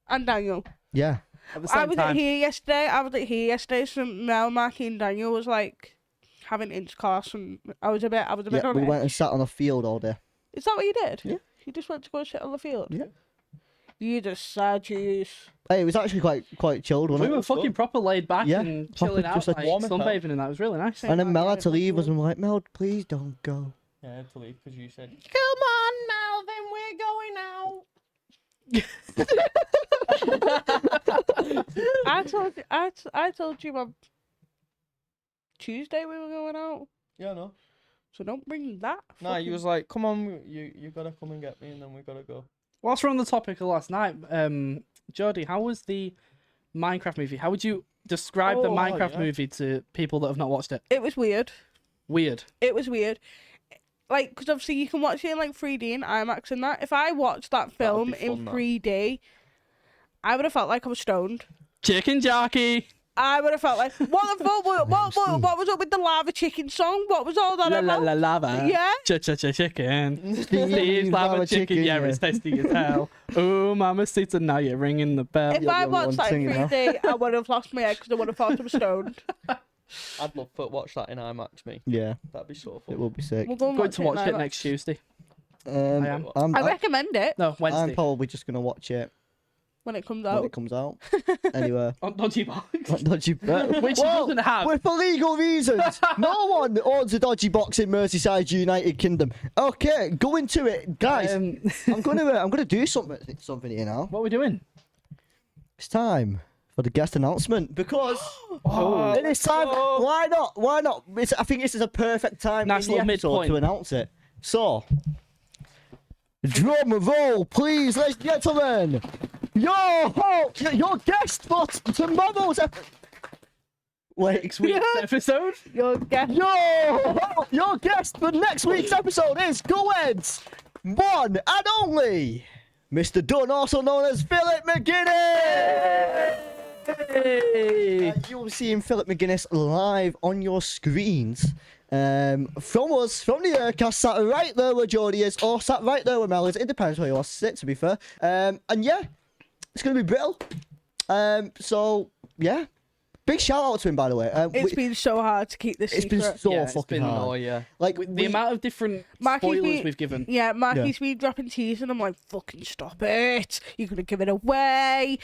And Daniel. Yeah. At the I same was time. at here yesterday. So Mel, Marky, and Daniel was like having intercourse, and I was a bit Yeah, on we it. went and sat on a field all day. Is that what you did? Yeah. You just went to go sit on the field. Yeah. You just sad juice. Hey, it was actually quite chilled, wasn't We it? were fucking proper laid back Yeah, and proper chilling out, just like like warming up. sunbathing, and that was really nice. And then Mel had to Yeah, leave us yeah. and we're like, Mel, please don't go. Yeah, I had to leave because you said, I told you on Tuesday we were going out. yeah, no. So don't bring that. Nah, you was like, come on, you gotta come and get me, and then we gotta go. Whilst we're on the topic of last night, Jodie, how was the Minecraft movie? How would you describe the Oh, Minecraft yeah. movie to people that have not watched it? It was weird. Weird. It was weird. Like, because obviously you can watch it in like 3D and IMAX and that. If I watched that film be in fun, that. 3D, I would have felt like I was stoned. Chicken jockey. I would have felt like, what the fuck? What was up with the lava chicken song? What was all that La la about? la lava. Yeah. Cha cha cha chicken. Steve Steve's lava chicken. Yeah, it's tasty as hell. Ooh, mama Sita, now you're ringing the bell. If You're I the only watched one that in singing now. 3D, I would have lost my head because I would have thought I was stoned. I'd love to watch that in IMAX, me. Yeah, That'd be so it fun. will be sick. We'll go and Going to watch in it IMAX. next Tuesday. I am. I'm, I recommend it No, I'm Wednesday. probably just gonna watch it when it comes when out. it comes out. Anyway, On Dodgy Box. dodgy. Which he doesn't have. Well, for legal reasons. No one owns a dodgy box in Merseyside, United Kingdom. Okay, go into it, guys. I'm gonna do something here now. What are we doing? It's time for the guest announcement because Oh, it is time. Why not? Why not? I think this is a perfect time Nice in the little episode midpoint. to announce it. So, drum roll, please, ladies and gentlemen. Your guest for tomorrow's episode. Wait, Next week's episode? Your guess. your guest for next week's episode is Go Ahead's one and only Mr. Dunn, also known as Philip McGuinness. You'll be seeing Philip McGuinness live on your screens. From us, from the UhCast, sat right there where Jodie is, or sat right there where Mel is. It depends where you want to sit, to be fair. And yeah, it's going to be brittle. So, yeah. Big shout out to him, by the way. It's been so hard to keep this it's secret. been so Yeah, it's fucking been- hard. Oh, yeah. Like, The amount of different Marky's spoilers been- we've given. Yeah, Marky's been dropping teas, and I'm like, fucking stop it. You're going to give it away.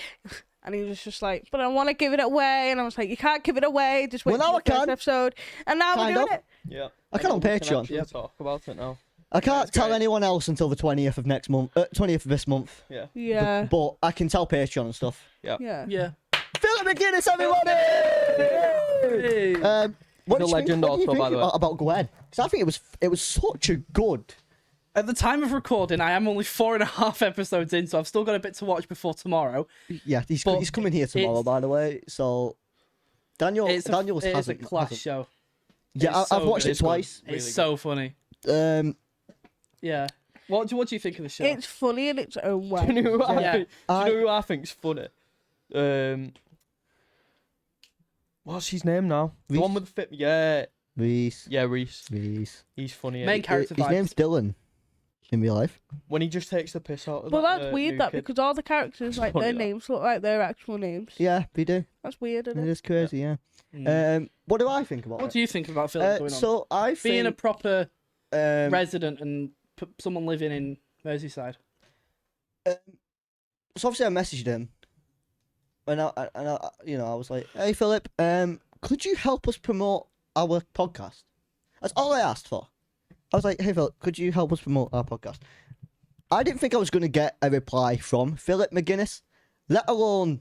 And he was just like, but I want to give it away. And I was like, you can't give it away. Just wait Well, now for the I first can. episode. And now Kind we're doing of. it. Yeah. I can on We Patreon. actually talk about it now. I can't That's tell great. anyone else until the 20th of next month. 20th of this month. Yeah. Yeah. But I can tell Patreon and stuff. Yeah. Yeah. Philip McGuinness, everybody! What The did you legend think, what do you also, think by the way. about Go Ahead? Because I think it was such a good. At the time of recording, I am only 4.5 episodes in, so I've still got a bit to watch before tomorrow. Yeah, he's But coming here tomorrow, it's- by the way. So Daniel It is a hasn't. class hasn't- show. Yeah, It's I've so watched good. it twice. It's Really so funny. Yeah. What do you think of the show? It's funny in its own way. Do you know who Yeah. do you know who I think's funny? What's his name now? Reese? The one with the fit. Yeah. Reese. Yeah, Reese. Reese. He's funny. Main character His vibes. name's Dylan. In real life. When he just takes the piss out of Well, that, that's weird, new that, kid. because all the characters, like, funny, their that. names look like their actual names. Yeah, we do. That's weird, It isn't it? is crazy, yeah. Mm. What do I think about What it? do you think about Philip going on? So I think Being a proper resident. resident and someone living in Merseyside. So obviously I messaged him, and I was like, "Hey Philip, could you help us promote our podcast?" That's all I asked for. I was like, "Hey Philip, could you help us promote our podcast?" I didn't think I was going to get a reply from Philip McGuinness, let alone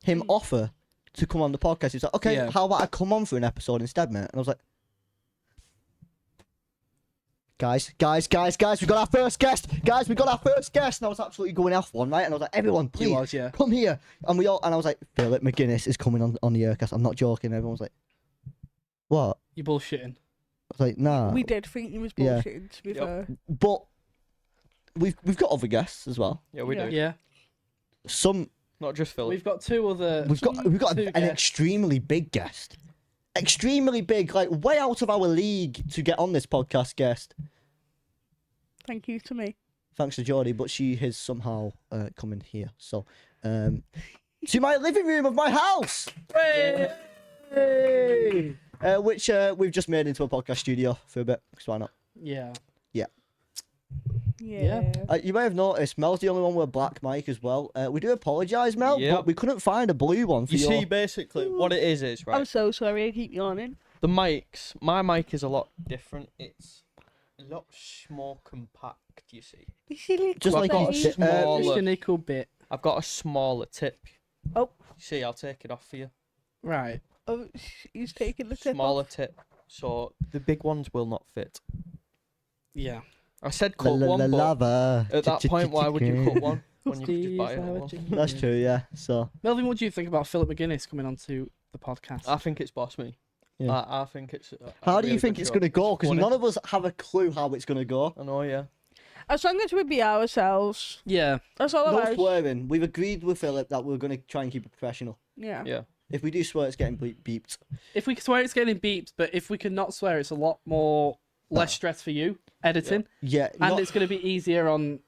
him offer to come on the podcast. He's like, "Okay, Yeah. how about I come on for an episode instead, mate?" And I was like, Guys, we got our first guest. Guys, we got our first guest. And I was absolutely going off one, right? And I was like, everyone, He please, was, yeah. come here. And I was like, Philip McGuinness is coming on the UhCast. I'm not joking. Everyone was like, what? You're bullshitting. I was like, nah. We did think he was Yeah. bullshitting, to be Yep. fair. But we've got other guests as well. Yeah, we Yeah. do. Yeah. Some Not just Philip. We've got two other. we've got two an guests. extremely big guest. Extremely big, like way out of our league to get on this podcast guest. Thank you to me. Thanks to Jodie, but she has somehow come in here. So, to my living room of my house, which we've just made into a podcast studio for a bit. Because why not? Yeah. Yeah. You may have noticed Mel's the only one with a black mic as well. We do apologise, Mel, Yep. but we couldn't find a blue one for You your... see, basically, what it is I'm right. so sorry. I keep yawning. The mics. My mic is a lot different. It's a lot more compact. You see, You see, little Just like baby? each- smaller. Just a nickel bit. I've got a smaller tip. Oh. You see, I'll take it off for you. Right. Oh, he's taking the tip Smaller off. tip. So the big ones will not fit. Yeah. I said cut one, but lava. at that point, why would you cut one when you could just buy Steve, another how one? would you- That's true, yeah. So, Melvin, what do you think about Philip McGuinness coming onto the podcast? I think it's boss me. Yeah. I think it's. how do you think it's going to go? Because Funny. none of us have a clue how it's going to go. I know, yeah. As long as we be ourselves. Yeah. That's all No about. swearing. We've agreed with Philip that we're going to try and keep it professional. Yeah. Yeah. If we do swear, it's getting beeped. If we can swear, it's getting beeped, but if we can not swear, it's a lot more less stress for you editing, Yeah, and not- it's going to be easier on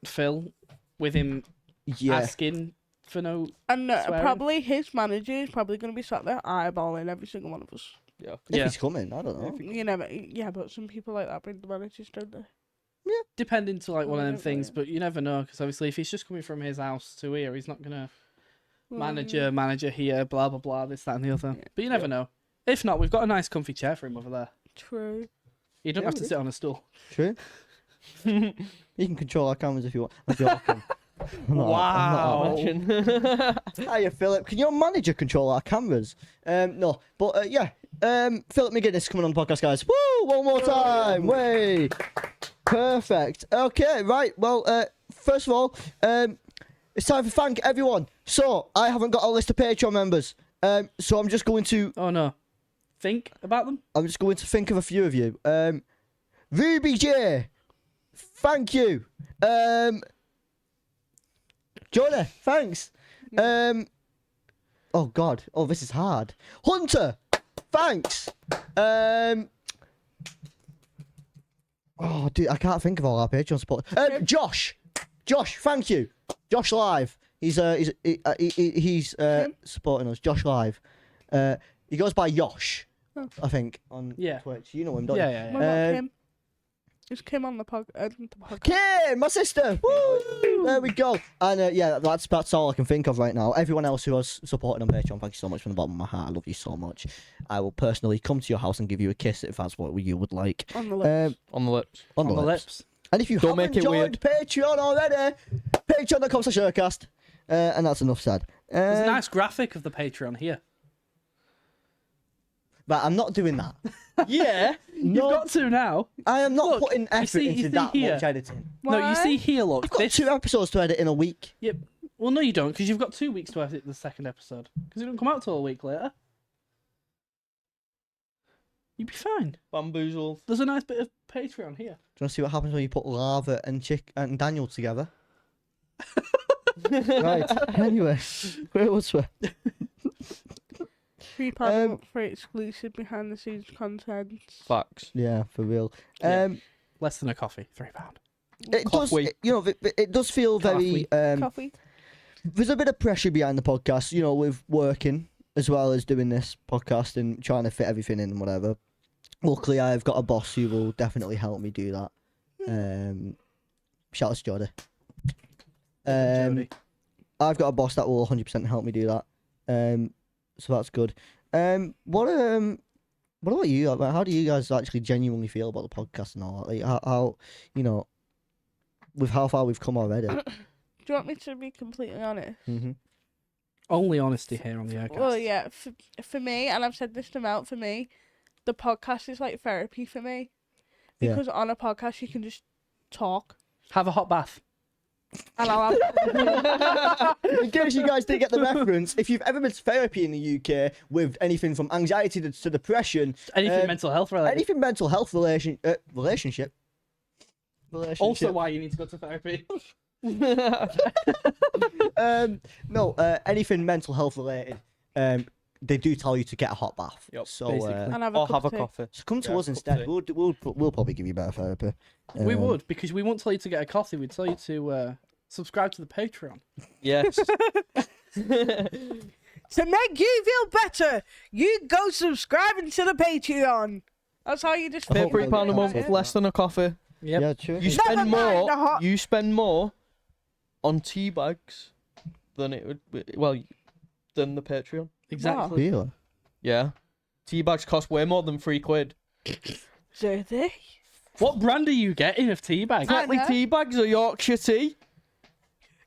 Phil with him yeah. asking for no. And Swearing. probably his manager is probably going to be sat there eyeballing every single one of us. Yeah. If Yeah. he's coming, I don't know. You never. Yeah, but some people like that bring the managers, don't they? Depending to like one of them Yeah, things, yeah. but you never know because obviously if he's just coming from his house to here, he's not gonna Mm. manager here, blah blah blah, this that and the other. Yeah. But you never know. If not, we've got a nice comfy chair for him over there. True. You don't Yeah, have we to do. sit on a stool. True. You can control our cameras if you want. I'm joking. I'm not- Wow. Imagine. Hiya, Philip. Can your manager control our cameras? No, but yeah. Philip McGuinness coming on the podcast, guys. Woo! One more time. Way. Perfect. Okay, right. Well, first of all, it's time to thank everyone. So I haven't got a list of Patreon members. So I'm just going to Oh no. Think about them. think of a few of you. Ruby J. Thank you. Jonah, thanks. Oh God. Oh, this is hard. Hunter, thanks. Oh, dude, I can't think of all our Patreon supporters. Josh, thank you. Josh Live. He's supporting us. Josh Live. He goes by Yosh, I think, on Yeah. Twitch. You know him, don't Yeah, you? yeah, What yeah. about Um, Kim? Is Kim on the podcast? Kim, my sister. Woo! There we go. And yeah, that's all I can think of right now. Everyone else who has supported on Patreon, thank you so much from the bottom of my heart. I love you so much. I will personally come to your house and give you a kiss if that's what you would like. On the list. On the lips. On the lips. And if you Don't haven't make it joined Patreon already, patreon.com/UhCast. And that's enough said. There's a nice graphic of the Patreon here. Right, I'm not doing that. Yeah. You've No, got to now. I am not Look, putting effort see- you into see that here. much editing. No, you Why? see here, look. I've got this... 2 episodes to edit in a week. Yep. Well, no, you don't, because you've got 2 weeks to edit the second episode. Because it don't come out till a week later. You'd be fine. Bamboozled. There's a nice bit of Patreon here. Do you want to see what happens when you put Lava and and Daniel together? Right. Anyway, where was we? Free Um, up for exclusive behind the scenes content. Facts. Yeah, for real. Yeah. Less than a coffee, £3. It does, Coffee. it does feel very. Coffee. There's a bit of pressure behind the podcast, with working as well as doing this podcast and trying to fit everything in and whatever. Luckily, I've got a boss who will definitely help me do that. Shout out to Jodie. Jodie. I've got a boss that will 100% help me do that. So that's good. What about you? Like, how do you guys actually genuinely feel about the podcast and all that? Like, how with how far we've come already? Do you want me to be completely honest? Mm-hmm. Only honesty here on the UhCast. Well, yeah, for me, and I've said this to Mel, for me, the podcast is like therapy for me. Yeah. Because on a podcast, you can just talk. Have a hot bath. Hello. In case you guys didn't get the reference, if you've ever been to therapy in the UK with anything from anxiety to depression, Anything mental health related. anything mental health relationship. Also, why you need to go to therapy. No, anything mental health related. They do tell you to get a hot bath. Yep, So, basically. And Or have a tea. coffee. so come to Yeah, us cup of instead. tea. We'll probably give you better therapy. We would, because we won't tell you to get a coffee. We'd tell you to subscribe to the Patreon. Yes. To make you feel better, you go subscribing to the Patreon. That's how you just Pay feel £3 a better, month, yeah. less than a coffee. Yep. Yeah, true. You Never spend mind more. the hot- You spend more on tea bags than it would be, than the Patreon. Exactly. Really? Yeah. Tea bags cost way more than £3. Do they? What brand are you getting of tea bags? Tetley know. tea bags are Yorkshire tea.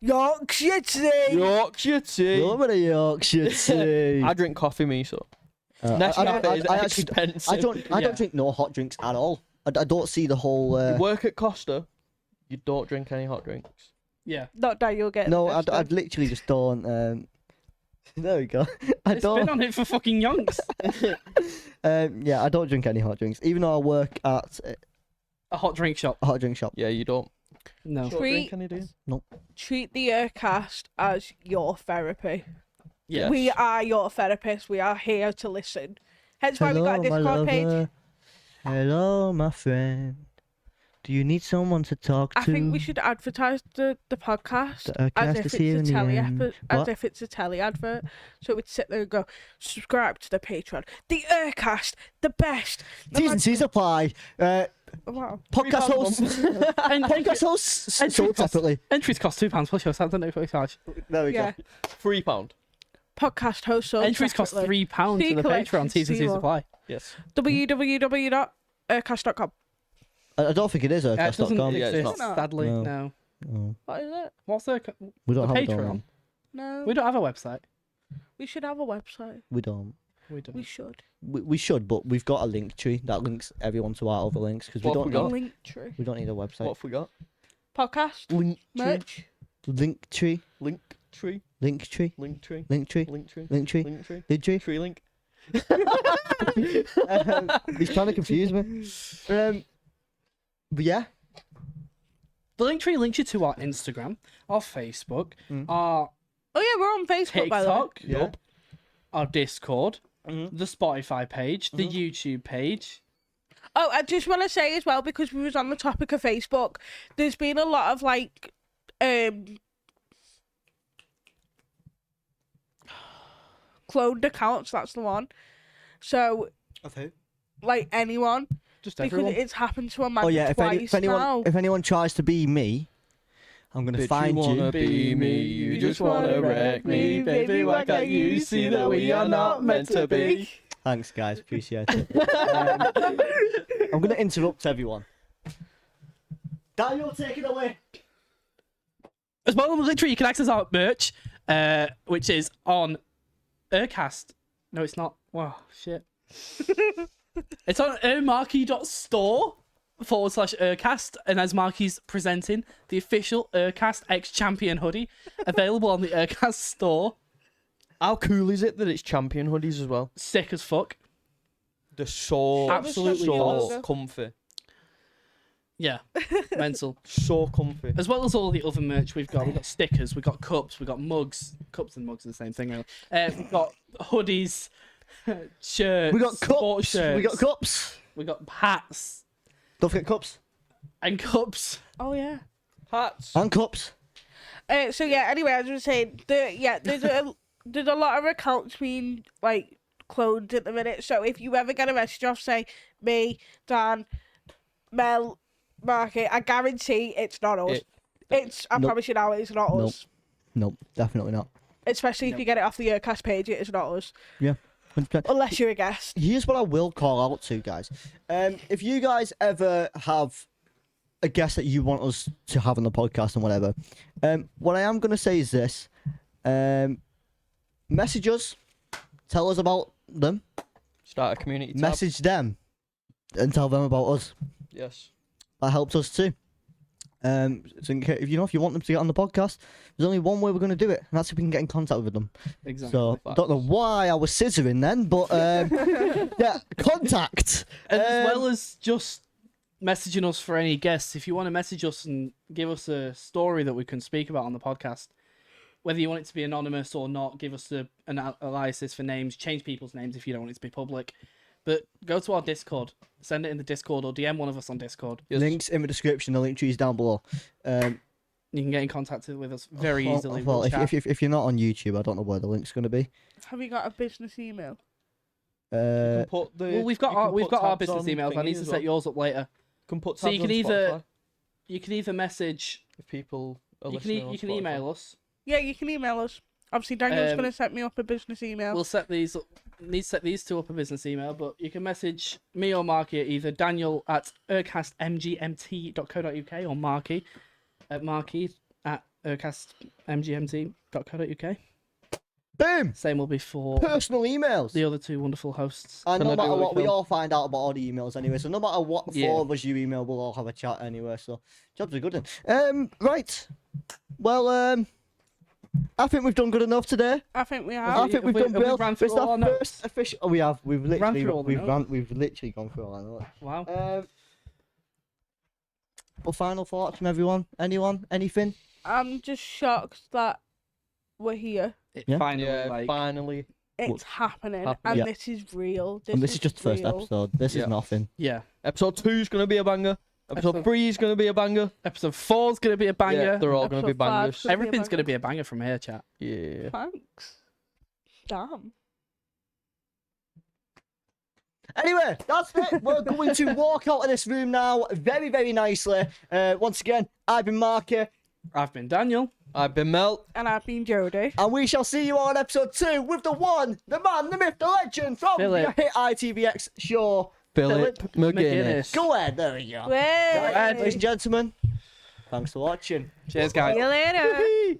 Yorkshire tea. Yorkshire tea. Love a Yorkshire tea. I drink coffee, me, so. I Nescafe is actually, expensive. I Yeah. don't drink no hot drinks at all. I don't see the whole. You work at Costa, you don't drink any hot drinks. Yeah. Not that you'll get. No, this I then. literally just don't. There we go. I It's been don't. on it for fucking yonks. Yeah, I don't drink any hot drinks, even though I work at A hot drink shop. a hot drink shop. Yeah, you don't. No. Don't Treat- drink any, do you? Treat the UhCast as your therapy. Yeah. We are your therapists. We are here to listen. Hence why we got a Discord page. Hello, my friend. Do you need someone to talk I to? think we should advertise the podcast The as UhCast if is here in it's a the telly end. as What? if it's a telly advert. So we'd sit there and go, subscribe to the Patreon. The UhCast, the best. T's and C's apply. Wow. Podcast hosts. Podcast hosts Entry sold cost- separately. Entries cost £2 plus your Santa no charge. There we Yeah. go. £3. Podcast host sold Entries cost separately. £3 to the Collect Patreon. T's and C's zero. apply. Yes. www.urcast.com. I don't think it is It doesn't UhCast.com. Yeah, it's exist, not. sadly. No. No. No, What is it? What's the we don't The have a Patreon? domain. No. We don't have a website. We should have a website. We don't. We don't. We should. We should, but we've got a link tree that links everyone to our other links because we What have don't we need, got? Linktree. we don't need a website. What have we got? Podcast. Link tree. Merch. Link tree, Link tree. link tree, Link tree. link tree, Link tree. link tree, Link tree. link tree. Tree link. He's trying to confuse me. But yeah, The Linktree links you to our Instagram, our Facebook, our Oh yeah, we're on Facebook by the way. TikTok, Yeah. our Discord, Mhm. the Spotify page, the YouTube page. Oh, I just want to say as well, because we was on the topic of Facebook, there's been a lot of like cloned accounts, that's the one. So of who? like anyone, Just because everyone. it's happened to a man Oh yeah, twice if now. anyone tries to be me, I'm gonna Bitch, find you wanna you. be me, you just wanna wreck me, baby. Why can't you see that we are not meant to be? Thanks, guys. Appreciate it. I'm gonna interrupt everyone. Daniel, take it away. As well as Linktree, you can access our merch, which is on UhCast. No, it's not. Wow, shit. It's on marky.store/UhCast, and as Marky's presenting the official UhCast X Champion hoodie, available on the UhCast store. How cool is it that it's champion hoodies as well? Sick as fuck. They're so Absolutely so awesome. comfy. Yeah, mental. So comfy. As well as all the other merch we've got stickers, we've got cups, we've got mugs. Cups and mugs are the same thing, really. We've got hoodies, shirts, We got sports cups. shirts, We got cups. we got hats Don't forget cups. and cups. Oh yeah. Hats. And cups. So yeah. Anyway, I was just saying, there's a lot of accounts being like cloned at the minute. So if you ever get a message off, say me, Dan, Mel, Marky, I guarantee it's not us. I Nope. promise you now, it's not Nope. us. Nope, definitely not. Especially if you get it off the UhCast page, it is not us. Yeah. 100%. Unless you're a guest. Here's what I will call out to, guys. If you guys ever have a guest that you want us to have on the podcast and whatever, what I am going to say is this. Message us. Tell us about them. Start a community tab. Message them. And tell them about us. Yes. That helps us too. So if you want them to get on the podcast, there's only one way we're going to do it, and that's if we can get in contact with them. Exactly. So I don't know why I was scissoring then, but yeah, contact. And as well as just messaging us for any guests, if you want to message us and give us a story that we can speak about on the podcast, whether you want it to be anonymous or not, give us an analysis for names, change people's names if you don't want it to be public. But go to our Discord, send it in the Discord or DM one of us on Discord. Links in the description, the link tree is down below. You can get in contact with us very easily. Well, if you're not on YouTube, I don't know where the link's going to be. Have you got a business email? Uh, We've got our business emails. I need to set yours up later. So you can either message if people are you listening can on you can Spotify. email us. Yeah, you can email us. Obviously, Daniel's going to set me up a business email. We'll set these up. Need to set these two up a business email, but you can message me or Marky at either Daniel at UhCastMGMT.co.uk or Marky at UhCastMGMT.co.uk. boom! Same will be for Personal emails. the other two wonderful hosts. And no Can I do matter what what, we we film? all find out about all the emails anyway. So no matter what Yeah. four of us you email, we'll all have a chat anyway. So jobs are good. Right. Well, I think we've done good enough today. I think we I have. think we've have done we well. ran through It's all our our notes? first official. Oh, we have. We've Ran literally through all the notes. we've literally gone through all our notes. Wow. Well, final thoughts from everyone. Anyone? Anything? I'm just shocked that we're here. It Yeah. finally, Yeah, finally. It's happening, Happening. and Yeah. this is real. And this is just the first real. episode. This Yeah. is nothing. yeah. Episode 2 is going to be a banger. Episode Episode- 3 is going to be a banger. Episode 4 is going to be a banger. Yeah, they're all going to be Episode 5 bangers. should be a Everything's going to banger. be a banger from here, chat. Yeah. Thanks. Damn. Anyway, that's it. We're going to walk out of this room now very, very nicely. Once again, I've been Marky, I've been Daniel. I've been Mel. And I've been Jodie. and we shall see you on episode 2 with the one, the man, the myth, the legend from Philip. the hit ITVX show. Philip McGuinness. McGuinness. Go ahead, there we go. Way. Right, ladies and gentlemen, thanks for watching. Cheers, See guys. you later. Whee!